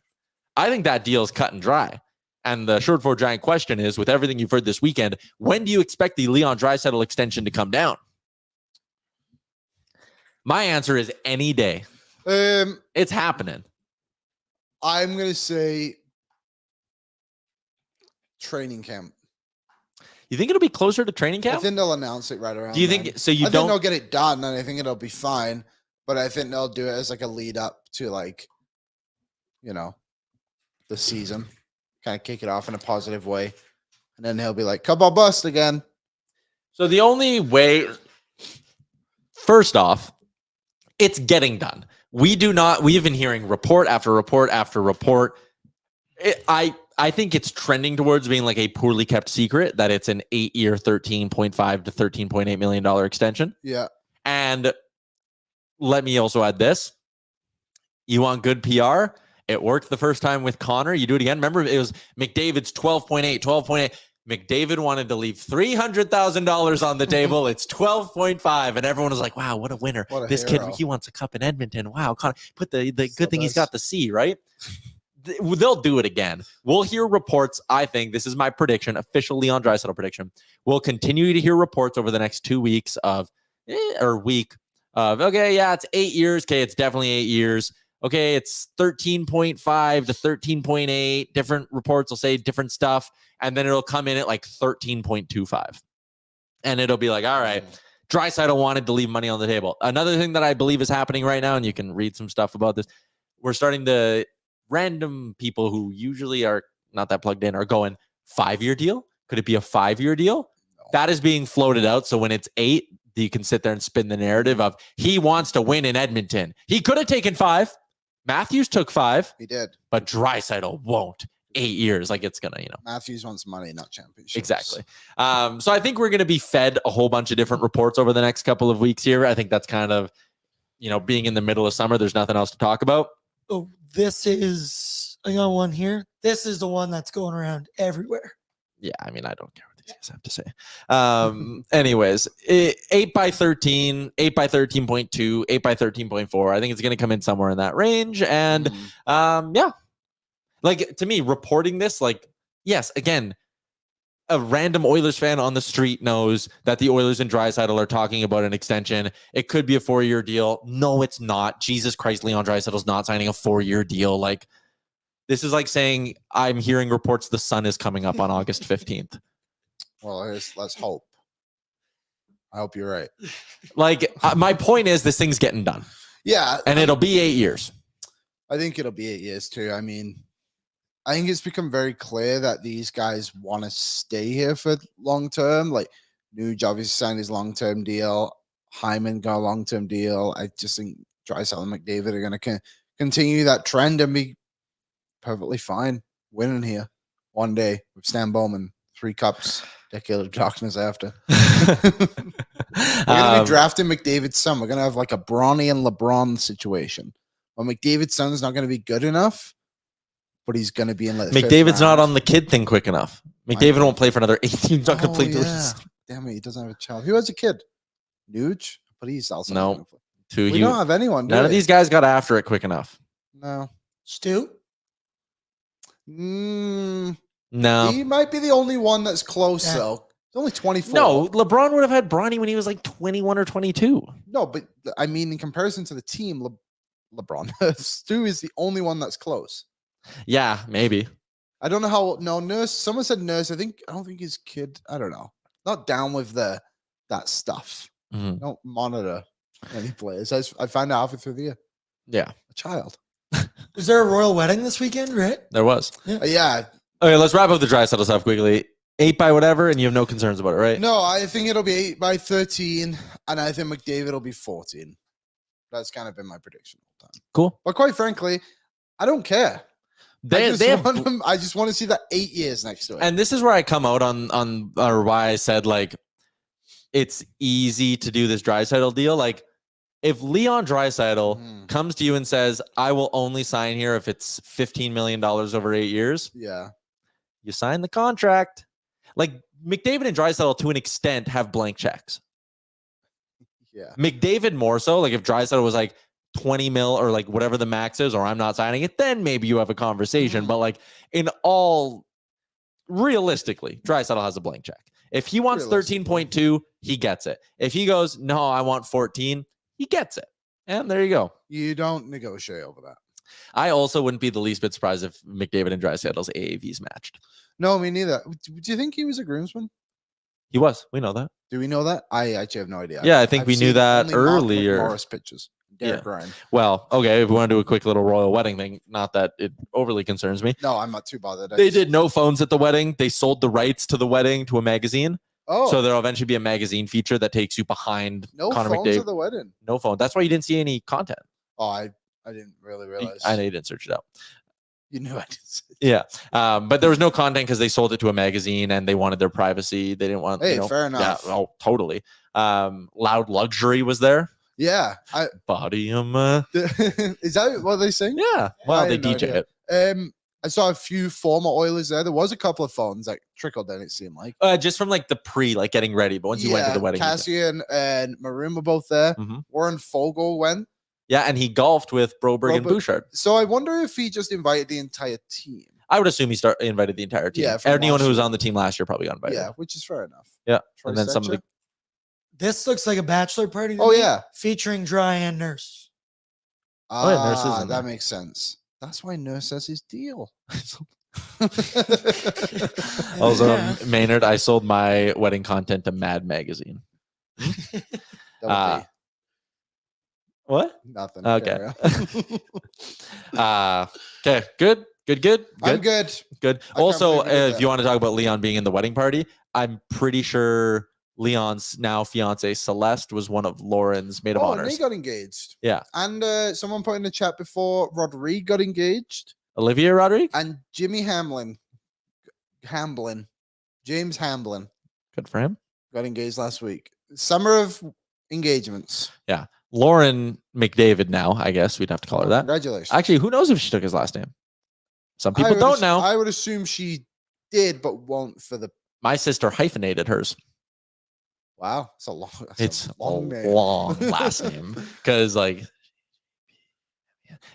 I think that deal is cut and dry. And the Sherwood Ford Giant question is, with everything you've heard this weekend, when do you expect the Leon Draisaitl extension to come down? My answer is any day. It's happening.
I'm going to say training camp.
You think it'll be closer to training camp?
I think they'll announce it right around.
Do you think so?
I think they'll get it done, and I think it'll be fine. But I think they'll do it as like a lead up to like, the season, kind of kick it off in a positive way, and then he'll be like, "Come on, bust again."
So the only way, first off, it's getting done. We've been hearing report after report after report. I think it's trending towards being like a poorly kept secret that it's an 8-year, $13.5 to $13.8 million extension.
Yeah.
And let me also add this. You want good PR? It worked the first time with Connor. You do it again. Remember, it was McDavid's 12.8. McDavid wanted to leave $300,000 on the table. It's 12.5. And everyone was like, wow, what a winner. This
hero.
kid, he wants a cup in Edmonton. Wow. Connor, put the good thing he's got the C, right? They'll do it again. We'll hear reports. I think this is my prediction, official Leon Draisaitl prediction. We'll continue to hear reports over the next 2 weeks okay, yeah, it's 8 years. Okay, it's definitely 8 years. Okay, it's 13.5 to 13.8. Different reports will say different stuff, and then it'll come in at like 13.25. And it'll be like, all right, Draisaitl wanted to leave money on the table. Another thing that I believe is happening right now, and you can read some stuff about this, we're starting to random people who usually are not that plugged in are going 5-year deal. Could it be a 5-year deal? No. That is being floated out. So when it's 8, you can sit there and spin the narrative of he wants to win in Edmonton. He could have taken 5. Matthews took 5.
He did.
But Draisaitl won't. 8 years. Like it's going to,
Matthews wants money, not championships.
Exactly. So I think we're going to be fed a whole bunch of different reports over the next couple of weeks here. I think that's kind of, being in the middle of summer, there's nothing else to talk about.
Oh, I got one here. This is the one that's going around everywhere.
Yeah, I mean, I don't care what these guys have to say. Anyways, 8 by 13, 8 by 13.2, 8 by 13.4. I think it's going to come in somewhere in that range. And yeah, like to me, reporting this, like, yes, again, a random Oilers fan on the street knows that the Oilers and Draisaitl are talking about an extension. It could be a 4-year deal. No, it's not. Jesus Christ, Leon Draisaitl's not signing a 4-year deal. Like, this is like saying I'm hearing reports the sun is coming up on August 15th.
Well, let's hope. I hope you're right.
Like, my point is this thing's getting done.
Yeah.
And it'll be 8 years.
I think it'll be 8 years too. I mean, I think it's become very clear that these guys want to stay here for long term. Like Nuge obviously signed his long-term deal. Hyman got a long-term deal. I just think Drysdale and McDavid are going to continue that trend and be perfectly fine winning here one day with Stan Bowman. 3 cups, decade of darkness after. We're going to be drafting McDavid's son. We're going to have like a Bronny and LeBron situation. Well, McDavid's son's not going to be good enough, but he's going to be in like
McDavid's not on the kid thing quick enough. McDavid won't play for another 18. He's not going to play through
his... Damn it, he doesn't have a child. Who has a kid? Nuge? But he's also
no.
We don't have anyone.
None of these guys got after it quick enough.
No.
Stu?
No.
He might be the only one that's close, though. He's only 24.
No, LeBron would have had Bronny when he was like 21 or 22.
No, but I mean, in comparison to the team, LeBron, Stu is the only one that's close.
Yeah, maybe.
I don't know how. No, Nurse. Someone said Nurse. I don't think his kid. I don't know. Not down with that stuff.
Mhm.
Don't monitor any players. I found out halfway through the year.
Yeah,
A child.
Was there a royal wedding this weekend, right?
there was.
Yeah.
Okay, let's wrap up the Drysdale stuff quickly. 8 by whatever, and you have no concerns about it, right?
No, I think it'll be 8 by 13, and I think McDavid will be 14. That's kind of been my prediction all the time.
Cool.
But quite frankly, I don't care. I just want to see that 8 years next to it.
And this is where I come out on or why I said like it's easy to do this Draisaitl deal. Like if Leon Draisaitl comes to you and says, I will only sign here if it's $15 million over 8 years.
Yeah.
You sign the contract. Like McDavid and Drysdale to an extent have blank checks.
Yeah.
McDavid more so. Like if Drysdale was like 20 mil or like whatever the max is, or I'm not signing it, then maybe you have a conversation. But like in all realistically, Drysdale has a blank check. If he wants 13.2, he gets it. If he goes, no, I want 14, he gets it. And there you go.
You don't negotiate over that.
I also wouldn't be the least bit surprised if McDavid and Draisaitl AAVs matched.
No, me neither. Do you think he was a groomsman?
He was. We know that.
Do we know that? I actually have no idea.
Yeah, I think we knew
seen
that
only Mark
earlier.
Morris pictures. Derek Ryan.
Well, okay, if we want to do a quick little royal wedding thing, not that it overly concerns me.
No, I'm not too bothered.
They did no phones at the wedding. They sold the rights to the wedding to a magazine.
Oh,
So there'll eventually be a magazine feature that takes you behind
no
Connor
phones
McDavid.
at the wedding.
No phone. That's why you didn't see any content.
Oh, I didn't really realize.
I know you didn't search it out.
You knew I didn't.
Yeah. But there was no content because they sold it to a magazine and they wanted their privacy. They didn't want,
Hey, fair enough.
Yeah, oh, totally. Loud Luxury was there.
Yeah.
Body
Is that what they sing?
Yeah. Well,
I
they
had no
DJ
idea.
it.
I saw a few former Oilers there. There was a couple of phones that trickled in, it seemed like.
Just from like the like getting ready. But once you went to the wedding.
Cassian and Maroon were both there.
Mhm.
Warren Fogle went.
Yeah, and he golfed with Broberg and Bouchard.
So I wonder if he just invited the entire team.
I would assume he invited the entire team.
Yeah, from
Anyone who was
last
on the team last year probably got invited.
Yeah, which is fair enough.
Yeah.
Troy
And then some of the
Stecher?
This looks like a bachelor party. to
Oh,
me,
yeah.
featuring Dry and Nurse.
yeah, Nurse is in
that
there.
makes sense. That's why Nurse has his deal.
Also,
Yeah.
Maynard, I sold my wedding content to Mad Magazine.
That would
Uh,
be
What?
nothing.
Okay.
Carry on.
Okay. Good.
I'm good.
Good.
can't
Also,
believe we did
if
that.
you want to talk about Leon being in the wedding party, I'm pretty sure Leon's now fiance Celeste was one of Lauren's maid of
Oh, and
honors.
they got engaged.
Yeah.
And someone put in the chat before Rodrigue got engaged.
Olivia Rodrigue.
And Jimmy James Hamblin
Good for him.
got engaged last week. Summer of engagements.
Lauren McDavid now, I guess we'd have to call her that.
Congratulations.
Actually, who knows if she took his last name? Some
I
people
would
don't know.
I would assume she did, but won't for the.
My sister hyphenated hers.
Wow, it's a long.
It's a
long name.
long last name because, like,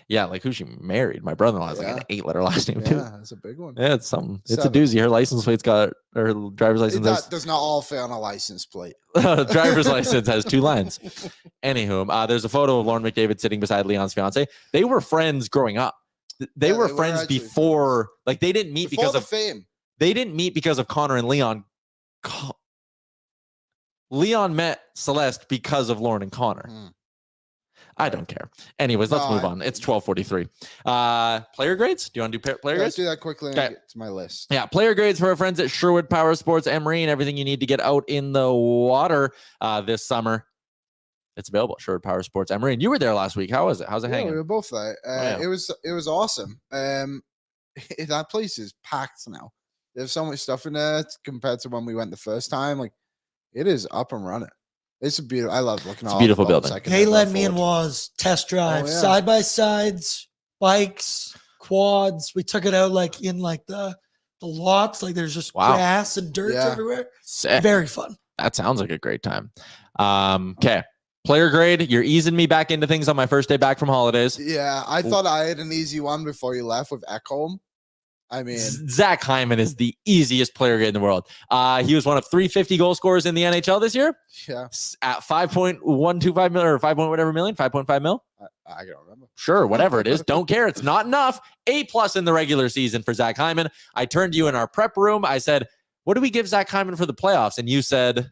yeah, like who she married. My brother-in-law has like an 8-letter last name too.
Yeah, that's a big one.
Yeah, it's something. It's
Seven.
a doozy. Her license plate's got her driver's license.
That does not all fit on a license plate.
Driver's license has 2 lines. Anywho, there's a photo of Lauren McDavid sitting beside Leon's fiance. They were friends growing up. They
Yeah,
were
they were
friends
actually
before. Like they didn't meet
Before
because
the
of
fame.
They didn't meet because of Connor and Leon. Leon met Celeste because of Lauren and Connor. I don't care. Anyways, let's move on. It's 12:43. Player grades? Do you want to do player
Let's
grades?
do that quickly and
Okay.
get to my list.
Yeah, player grades for our friends at Sherwood Power Sports and Marine. Everything you need to get out in the water this summer. It's available at Sherwood Power Sports and Marine. You were there last week. How was it? How's it
Yeah,
hanging?
we were both there.
yeah.
It was awesome. That place is packed now. There's so much stuff in there compared to when we went the first time. Like, it is up and running. It's a beautiful. I love looking.
It's a
at all
beautiful
the boats
building.
I can
They
ever
led me and
afford.
was test drive,
yeah.
side by sides, bikes, quads. We took it out like in like the lots, like there's just
Wow.
grass and dirt
Yeah.
everywhere.
Sick.
Very fun.
That sounds like a great time. Okay. Player grade. You're easing me back into things on my first day back from holidays.
Yeah, I thought I had an easy one before you left with Ekholm. I mean,
Zach Hyman is the easiest player grade in the world. He was one of 350 goal scorers in the NHL this year
yeah,
at 5.125 million or 5 point whatever million, 5.5 mil.
I don't remember.
Sure, whatever it is. Don't care. It's not enough. A+ in the regular season for Zach Hyman. I turned to you in our prep room. I said, what do we give Zach Hyman for the playoffs? And you said...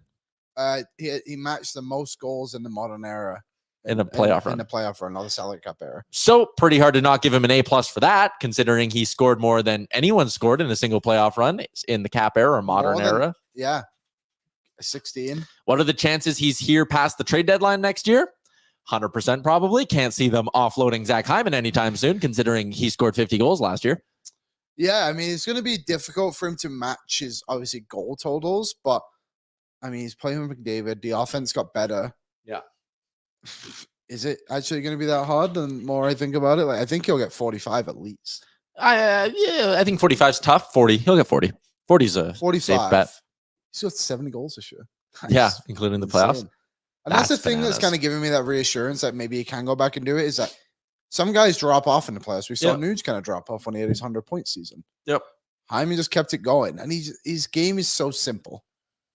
He matched the most goals in the modern era.
In the playoff run.
In the playoff run, or the Salary Cup era.
So pretty hard to not give him an A+ for that, considering he scored more than anyone scored in a single playoff run in the Cap era or modern era.
Yeah. 16.
What are the chances he's here past the trade deadline next year? 100% probably. Can't see them offloading Zach Hyman anytime soon, considering he scored 50 goals last year.
Yeah, I mean, it's going to be difficult for him to match his, obviously, goal totals, but, I mean, he's playing with McDavid. The offense got better.
Yeah.
Is it actually going to be that hard? The more I think about it, like I think he'll get 45 at least.
I think 45 is tough. 40, he'll get 40. 40 is a
45.
safe bet.
He's got 70 goals this year.
Yeah, including the playoffs.
Insane. And that's the thing
bananas.
that's kind of giving me that reassurance that maybe he can go back and do it, is that some guys drop off in the playoffs. We saw Nuge kind of drop off when he had his 100-point season.
Yep.
Hyman just kept it going, and his game is so simple.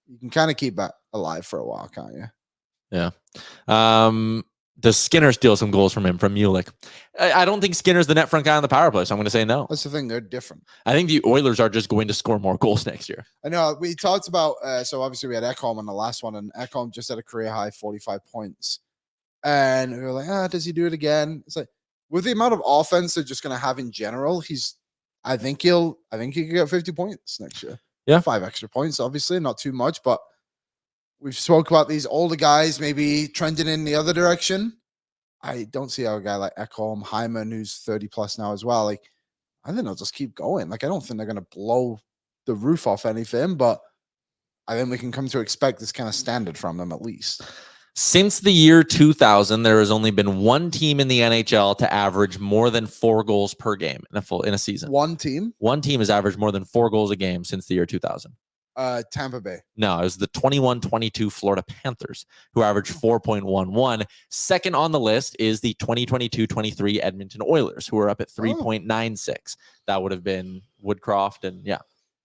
You can kind of keep that alive for a while, can't you?
Yeah. Does Skinner steal some goals from him, from Muelich? I don't think Skinner's the net front guy on the power play, so I'm going to say no.
That's the thing. They're different.
I think the Oilers are just going to score more goals next year.
I know. We talked about, so obviously we had Ekholm on the last one, and Ekholm just had a career high 45 points. And we were like, does he do it again? It's like, with the amount of offense they're just going to have in general, I think he could get 50 points next year.
Yeah.
5 extra points, obviously, not too much, but we've spoke about these older guys maybe trending in the other direction. I don't see how a guy like Ekholm, Hyman, who's 30 plus now as well. Like, I think they'll just keep going. Like, I don't think they're going to blow the roof off anything, but I think we can come to expect this kind of standard from them at least.
Since the year 2000, there has only been one team in the NHL to average more than 4 goals per game in a season.
One team?
One team has averaged more than 4 goals a game since the year 2000.
Tampa Bay.
No, it was the 21-22 Florida Panthers, who averaged 4.11. Second on the list is the 2022-23 Edmonton Oilers, who are up at 3.96. That would have been Woodcroft and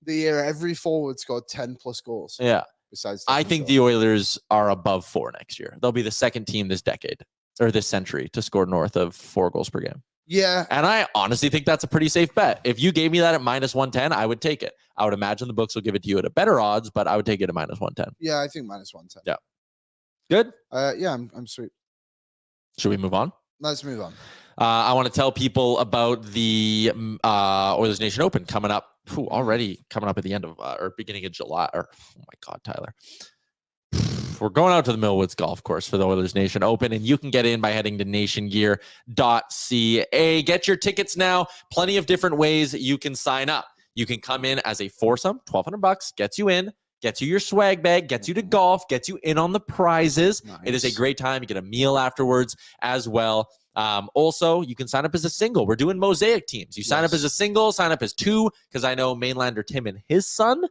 The year every forward scored 10 plus goals.
Yeah.
Besides,
I think the Oilers are above 4 next year. They'll be the second team this decade or this century to score north of 4 goals per game.
Yeah.
And I honestly think that's a pretty safe bet. If you gave me that at -110, I would take it. I would imagine the books will give it to you at a better odds, but I would take it at -110.
Yeah, I think -110.
Yeah. Good?
Yeah, I'm sweet.
Should we move on?
Let's move on.
I want to tell people about the Oilers Nation Open coming up. Already coming up at the end of or beginning of July. Oh my God, Tyler. We're going out to the Millwoods Golf Course for the Oilers Nation Open, and you can get in by heading to nationgear.ca. Get your tickets now. Plenty of different ways you can sign up. You can come in as a foursome, $1,200, gets you in, gets you your swag bag, gets you to golf, gets you in on the prizes.
Nice.
It is a great time. You get a meal afterwards as well. Also, you can sign up as a single. We're doing mosaic teams. You sign up as a single, sign up as 2, because I know Mainlander Tim and his son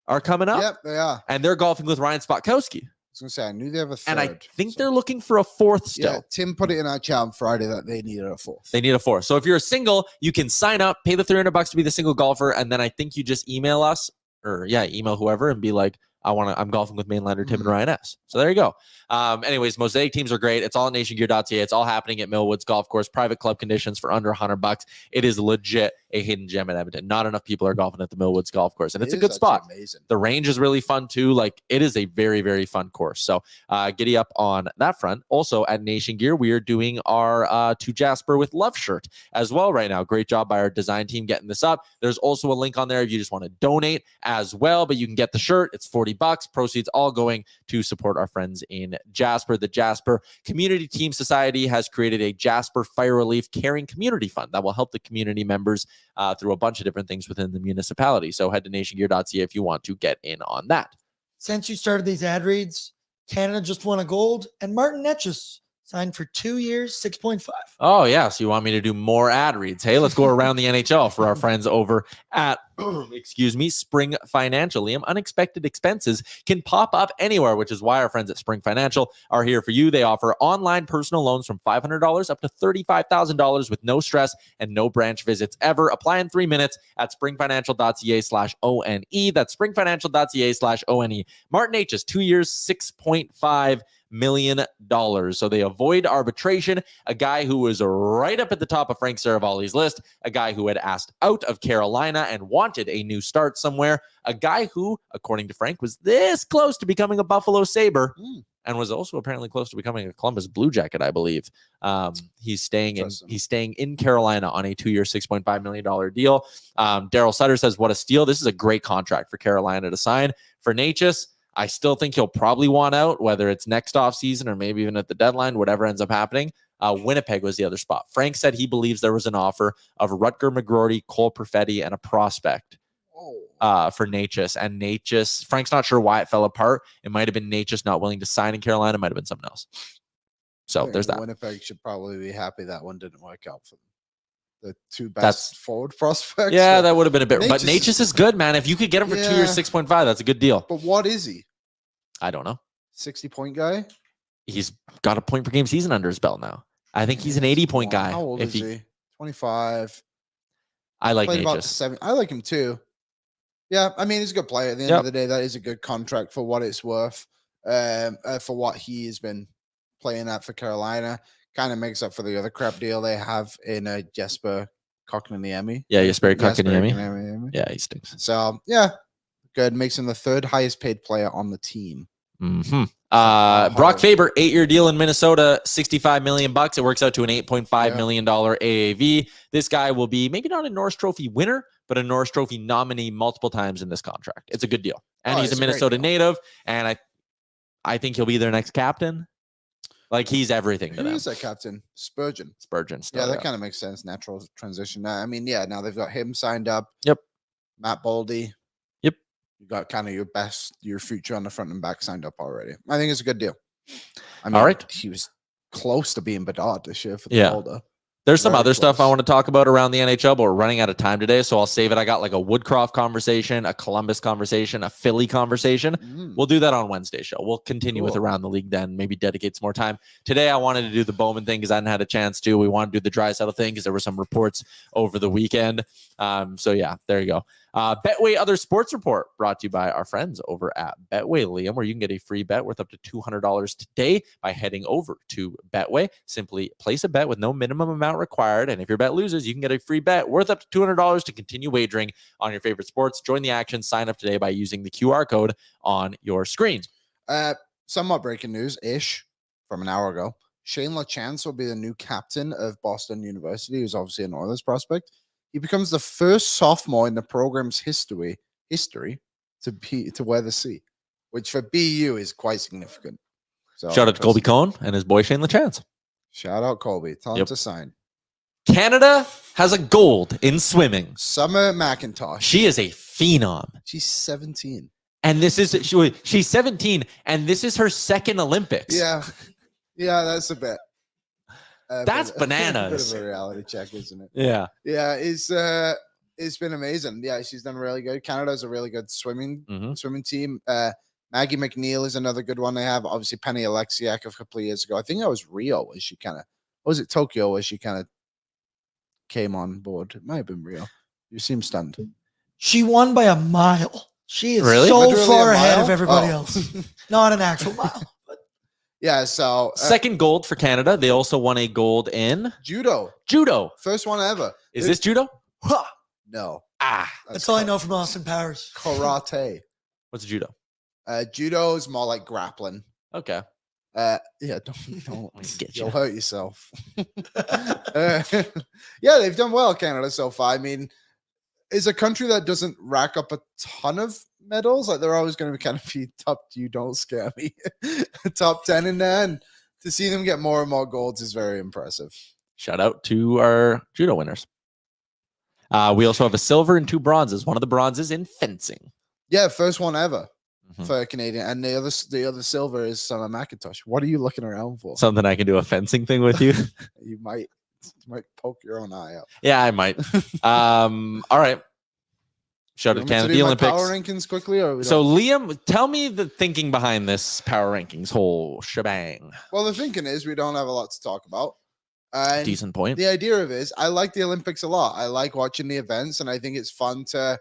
are coming up.
Yep, they are.
And they're golfing with Ryan Spotkowski.
I was going to say, I knew they have a third.
And I think they're looking for a 4th still.
Yeah, Tim put it in our chat on Friday that they needed a 4th.
They need a 4th. So if you're a single, you can sign up, pay the $300 to be the single golfer, and then I think you just email us, or email whoever and be like, I'm golfing with Mainlander Tim and Ryan S. So there you go. Anyways, mosaic teams are great. It's all at nationgear.ca. It's all happening at Millwoods Golf Course. Private club conditions for under $100. It is legit a hidden gem in Edmonton. Not enough people are golfing at the Millwoods Golf Course, and it's a good spot.
Amazing.
The range is really fun too. Like, it is a very, very fun course. So giddy up on that front. Also at Nation Gear, we are doing our To Jasper with Love shirt as well right now. Great job by our design team getting this up. There's also a link on there if you just want to donate as well, but you can get the shirt. It's $40. Proceeds all going to support our friends in Jasper. The Jasper Community Team Society has created a Jasper Fire Relief Caring Community Fund that will help the community members through a bunch of different things within the municipality. So head to nationgear.ca if you want to get in on that.
Since you started these ad reads, Canada just won a gold, and Martin Netchus signed for 2 years, 6.5.
Oh, yeah. So you want me to do more ad reads. Hey, let's go around the NHL for our friends over at, Spring Financial. Liam, unexpected expenses can pop up anywhere, which is why our friends at Spring Financial are here for you. They offer online personal loans from $500 up to $35,000 with no stress and no branch visits ever. Apply in 3 minutes at springfinancial.ca/ONE. That's springfinancial.ca/ONE. Martin H is 2 years, 6.5. million. So they avoid arbitration. A guy who was right up at the top of Frank Saravalli's list, a guy who had asked out of Carolina and wanted a new start somewhere, a guy who, according to Frank, was this close to becoming a Buffalo Sabre. And was also apparently close to becoming a Columbus Blue Jacket, I believe. He's staying in Carolina on a 2-year, $6.5 million deal. Daryl Sutter says, "What a steal! This is a great contract for Carolina to sign." For Natchez, I still think he'll probably want out, whether it's next off season or maybe even at the deadline, whatever ends up happening. Winnipeg was the other spot. Frank said he believes there was an offer of Rutger McGroarty, Cole Perfetti, and a prospect for Natchez. And Natchez, Frank's not sure why it fell apart. It might have been Natchez not willing to sign in Carolina. It might have been something else. So there's that.
Winnipeg should probably be happy that one didn't work out for them. The two best forward prospects.
Yeah, that would have been a bit. But Natchez is good, man. If you could get him for 2 years, 6.5, that's a good deal.
But what is he?
I don't know.
60-point guy?
He's got a point per game season under his belt now. I think he's an 80-point guy.
How old is he? 25.
I like Natchez.
I like him too. Yeah, I mean, he's a good player. At the end of the day, that is a good contract for what it's worth, for what he has been playing at for Carolina. Kind of makes up for the other crap deal they have in Jesper Kotkaniemi.
Yeah, Jesper Kotkaniemi. Yeah, he stinks.
So, yeah, good. Makes him the third highest paid player on the team.
Brock Faber, 8-year deal in Minnesota, $65 million. It works out to an $8.5 million AAV. This guy will be maybe not a Norris Trophy winner, but a Norris Trophy nominee multiple times in this contract. It's a good deal. And he's a Minnesota native, and I think he'll be their next captain. Like, he's everything to them.
Who is that captain? Spurgeon.
Still,
that kind of makes sense. Natural transition. I mean, now they've got him signed up.
Yep.
Matt Boldy.
Yep.
You got kind of your future on the front and back signed up already. I think it's a good deal. I mean,
all right.
He was close to being Bedard this year for the Boulder.
There's some other stuff I want to talk about around the NHL, but we're running out of time today, so I'll save it. I got like a Woodcroft conversation, a Columbus conversation, a Philly conversation. We'll do that on Wednesday's show. We'll continue with Around the League then, maybe dedicate some more time. Today, I wanted to do the Bowman thing because I hadn't had a chance to. We wanted to do the Drysdale thing because there were some reports over the weekend. So, yeah, there you go. Betway Other Sports Report brought to you by our friends over at Betway, Liam, where you can get a free bet worth up to $200 today by heading over to Betway. Simply place a bet with no minimum amount required, and if your bet loses, you can get a free bet worth up to $200 to continue wagering on your favorite sports. Join the action. Sign up today by using the QR code on your screen.
Somewhat breaking news-ish from an hour ago. Shane LaChance will be the new captain of Boston University, who's obviously an Oilers prospect. He becomes the first sophomore in the program's history to wear the C, which for BU is quite significant. So
shout out to Colby Cohen and his boy Shane LaChance.
Shout out Colby. Tell him to sign.
Canada has a gold in swimming.
Summer McIntosh.
She is a phenom.
She's 17.
And she's 17, and this is her second Olympics.
Yeah, that's a bit.
That's bananas.
A bit of a reality check, isn't it?
Yeah.
It's been amazing. Yeah, she's done really good. Canada's a really good swimming team. Maggie McNeil is another good one they have. Obviously, Penny Alexiak a couple of years ago. I think that was Rio where she kind of, was it Tokyo where she kind of came on board? It might have been Rio. You seem stunned.
She won by a mile. She is
Literally
far ahead of everybody else. Not an actual mile.
Yeah, so
second gold for Canada. They also won a gold in
judo. First one ever.
Is this judo?
No.
That's all I know from Austin Powers.
Karate.
What's judo?
Judo is more like grappling.
Okay.
Don't you'll hurt yourself. Yeah, they've done well, Canada, so far. I mean, it's a country that doesn't rack up a ton of medals. Like, they're always going to be kind of be top. You don't scare me. Top 10 in there, and to see them get more and more golds is very impressive.
Shout out to our judo winners. We also have a silver and 2 bronzes. One of the bronzes in fencing.
Yeah, first one ever for a Canadian, and the other silver is Summer McIntosh. What are you looking around for?
Something I can do a fencing thing with you.
You might poke your own eye out.
Yeah, I might. All right. Shout out to Canada, the Olympics.
Power rankings quickly,
so Liam, tell me the thinking behind this power rankings whole shebang.
Well, the thinking is we don't have a lot to talk about. And
decent point.
The idea of it is I like the Olympics a lot. I like watching the events, and I think it's fun to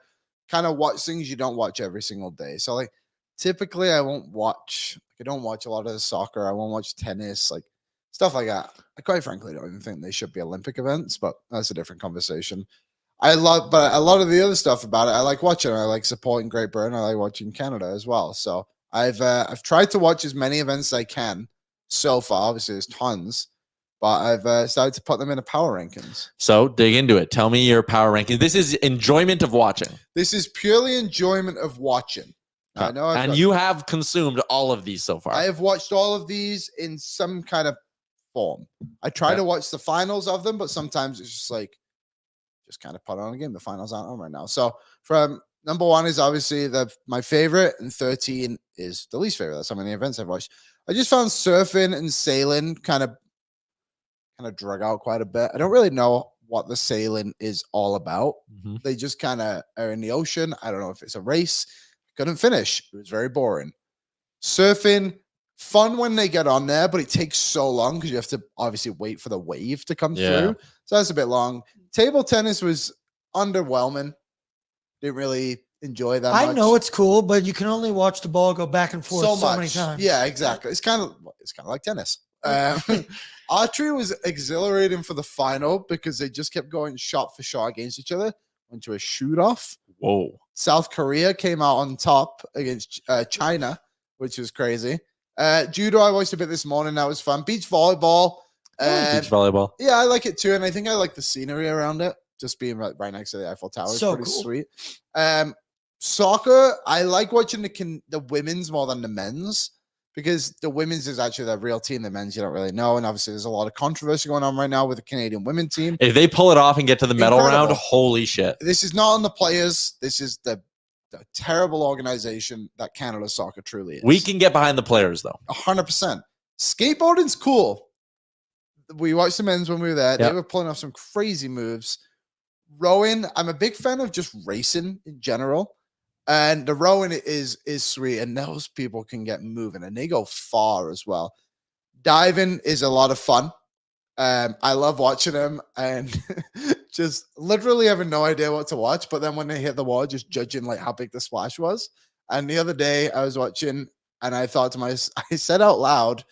kind of watch things you don't watch every single day. So, like, typically I won't watch. I don't watch a lot of soccer. I won't watch tennis, like stuff like that. I quite frankly don't even think they should be Olympic events, but that's a different conversation. But a lot of the other stuff about it, I like watching. I like supporting Great Britain. I like watching Canada as well. So I've tried to watch as many events as I can so far. Obviously, there's tons, but I've started to put them in a power rankings.
So dig into it. Tell me your power ranking. This is enjoyment of watching.
This is purely enjoyment of watching. I know,
you have consumed all of these so far.
I have watched all of these in some kind of form. I try to watch the finals of them, but sometimes it's just like, just kind of put on a game. The finals aren't on right now. So from number 1 is obviously my favorite, and 13 is the least favorite. That's how many events I've watched. I just found surfing and sailing kind of drug out quite a bit. I don't really know what the sailing is all about.
Mm-hmm.
They just kind of are in the ocean. I don't know if it's a race. Couldn't finish. It was very boring. Surfing, fun when they get on there, but it takes so long because you have to obviously wait for the wave to come through. So that's a bit long. Table tennis was underwhelming. Didn't really enjoy that much.
I know it's cool, but you can only watch the ball go back and forth so many times.
Yeah, exactly. It's kind of like tennis. Archery was exhilarating for the final because they just kept going shot for shot against each other. Went to a shoot off.
Whoa.
South Korea came out on top against China, which was crazy. Judo, I watched a bit this morning. That was fun. Beach volleyball.
Beach volleyball.
Yeah, I like it too. And I think I like the scenery around it. Just being right next to the Eiffel Tower is pretty sweet. Soccer, I like watching the women's more than the men's, because the women's is actually the real team. The men's you don't really know. And obviously there's a lot of controversy going on right now with the Canadian women team.
If they pull it off and get to the medal round, holy shit.
This is not on the players. This is the terrible organization that Canada Soccer truly is.
We can get behind the players, though.
100%. Skateboarding's cool. We watched the men's when we were there.
Yep.
They were pulling off some crazy moves. Rowing, I'm a big fan of just racing in general. And the rowing is sweet, and those people can get moving, and they go far as well. Diving is a lot of fun. I love watching them, and just literally having no idea what to watch. But then when they hit the wall, just judging like how big the splash was. And the other day I was watching, and I thought to myself, I said out loud,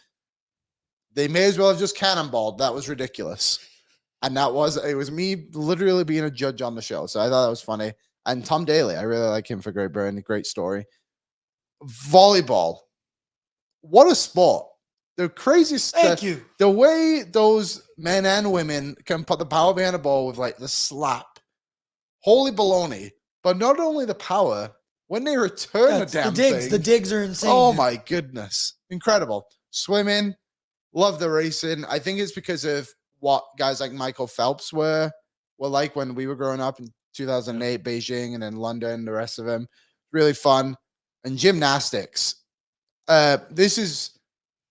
they may as well have just cannonballed. That was ridiculous. And it was me literally being a judge on the show. So I thought that was funny. And Tom Daly, I really like him for Great Britain. Great story. Volleyball. What a sport. The crazy stuff.
Thank you.
The way those men and women can put the power behind a ball with like the slap. Holy baloney. But not only the power, when they return the damn thing.
The digs are insane.
Oh my goodness. Incredible. Swimming. Love the racing. I think it's because of what guys like Michael Phelps were like when we were growing up in 2008, Beijing, and then London, the rest of them. Really fun. And gymnastics. This is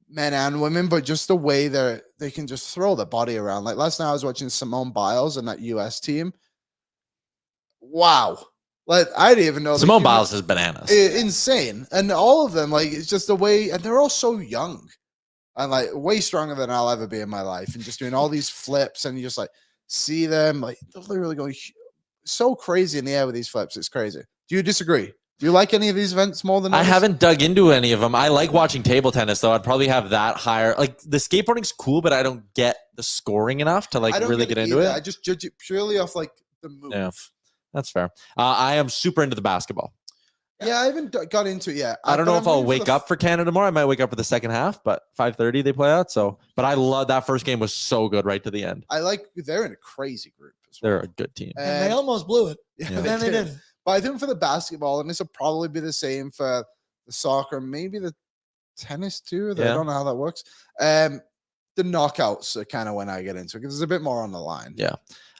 men and women, but just the way they can just throw the body around. Like last night I was watching Simone Biles and that US team. Wow. Like I didn't even know
Simone Biles is bananas.
Insane. And all of them, like it's just the way, and they're all so young. And like way stronger than I'll ever be in my life. And just doing all these flips, and you just like see them like they're literally going so crazy in the air with these flips. It's crazy. Do you disagree? Do you like any of these events more than
I
others?
haven't dug into any of them. I like watching table tennis, though. I'd probably have that higher. Like the skateboarding's cool, but I don't get the scoring enough to like really get into it.
I just judge it purely off like the move.
Yeah, that's fair. I am super into the basketball.
Yeah, I haven't got into it yet.
I don't know if I'll wake up for Canada tomorrow. I might wake up for the second half, but 5:30 they play out. So, but I love that first game was so good right to the end.
They're in a crazy group.
They're a good team.
And they almost blew it.
Yeah,
But then they didn't.
But I think for the basketball, and this will probably be the same for the soccer, maybe the tennis too. I don't know how that works. The knockouts are kind of when I get into it because there's a bit more on the line.
Yeah.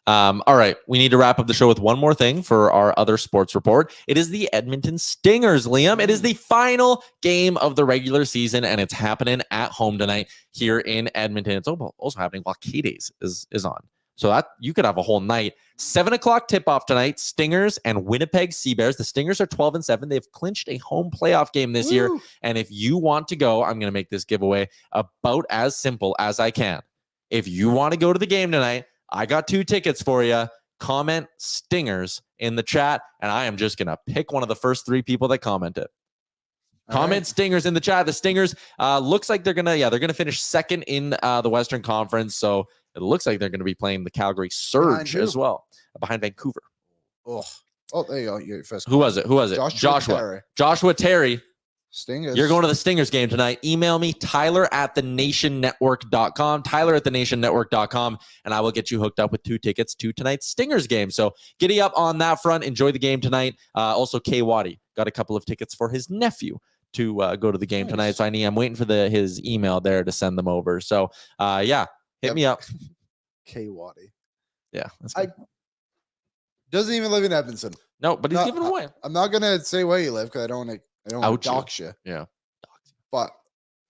All right. We need to wrap up the show with one more thing for our other sports report. It is the Edmonton Stingers, Liam. It is the final game of the regular season, and it's happening at home tonight here in Edmonton. It's also happening while K-Days is on. So that you could have a whole night. 7:00 tip-off tonight, Stingers and Winnipeg Seabears. The Stingers are 12-7. They've clinched a home playoff game this year. And if you want to go, I'm going to make this giveaway about as simple as I can. If you want to go to the game tonight, I got 2 tickets for you. Comment Stingers in the chat, and I am just going to pick one of the first 3 people that comment it. Comment Stingers in the chat. The Stingers looks like they're gonna finish second in the Western Conference. So it looks like they're gonna be playing the Calgary Surge as well, behind Vancouver.
Oh, there you go. Your first.
Who was it? Joshua Terry.
Stingers.
You're going to the Stingers game tonight. Email me, Tyler@thenationnetwork.com, Tyler@thenationnetwork.com, and I will get you hooked up with 2 tickets to tonight's Stingers game. So giddy up on that front. Enjoy the game tonight. Also, K. Waddy got a couple of tickets for his nephew to go to the game tonight. So I'm waiting for his email there to send them over. So hit me up.
K. Waddy.
Yeah. That's good.
Doesn't even live in Edmonton.
No, but he's giving away.
I'm not going to say where you live because I don't want to dox you.
Yeah.
But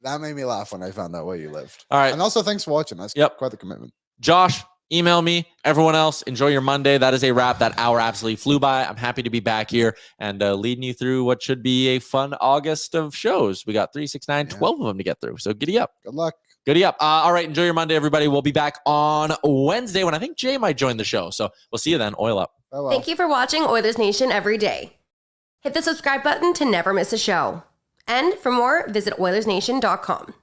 that made me laugh when I found out where you lived.
All right.
And also, thanks for watching. That's quite the commitment.
Josh, email me. Everyone else, enjoy your Monday. That is a wrap. That hour absolutely flew by. I'm happy to be back here and leading you through what should be a fun August of shows. We got 3, 6, 9, 12 of them to get through. So giddy up.
Good luck.
Goody up. All right. Enjoy your Monday, everybody. We'll be back on Wednesday when I think Jay might join the show. So we'll see you then. Oil up.
Bye-bye.
Thank you for watching Oilers Nation Every Day. Hit the subscribe button to never miss a show. And for more, visit OilersNation.com.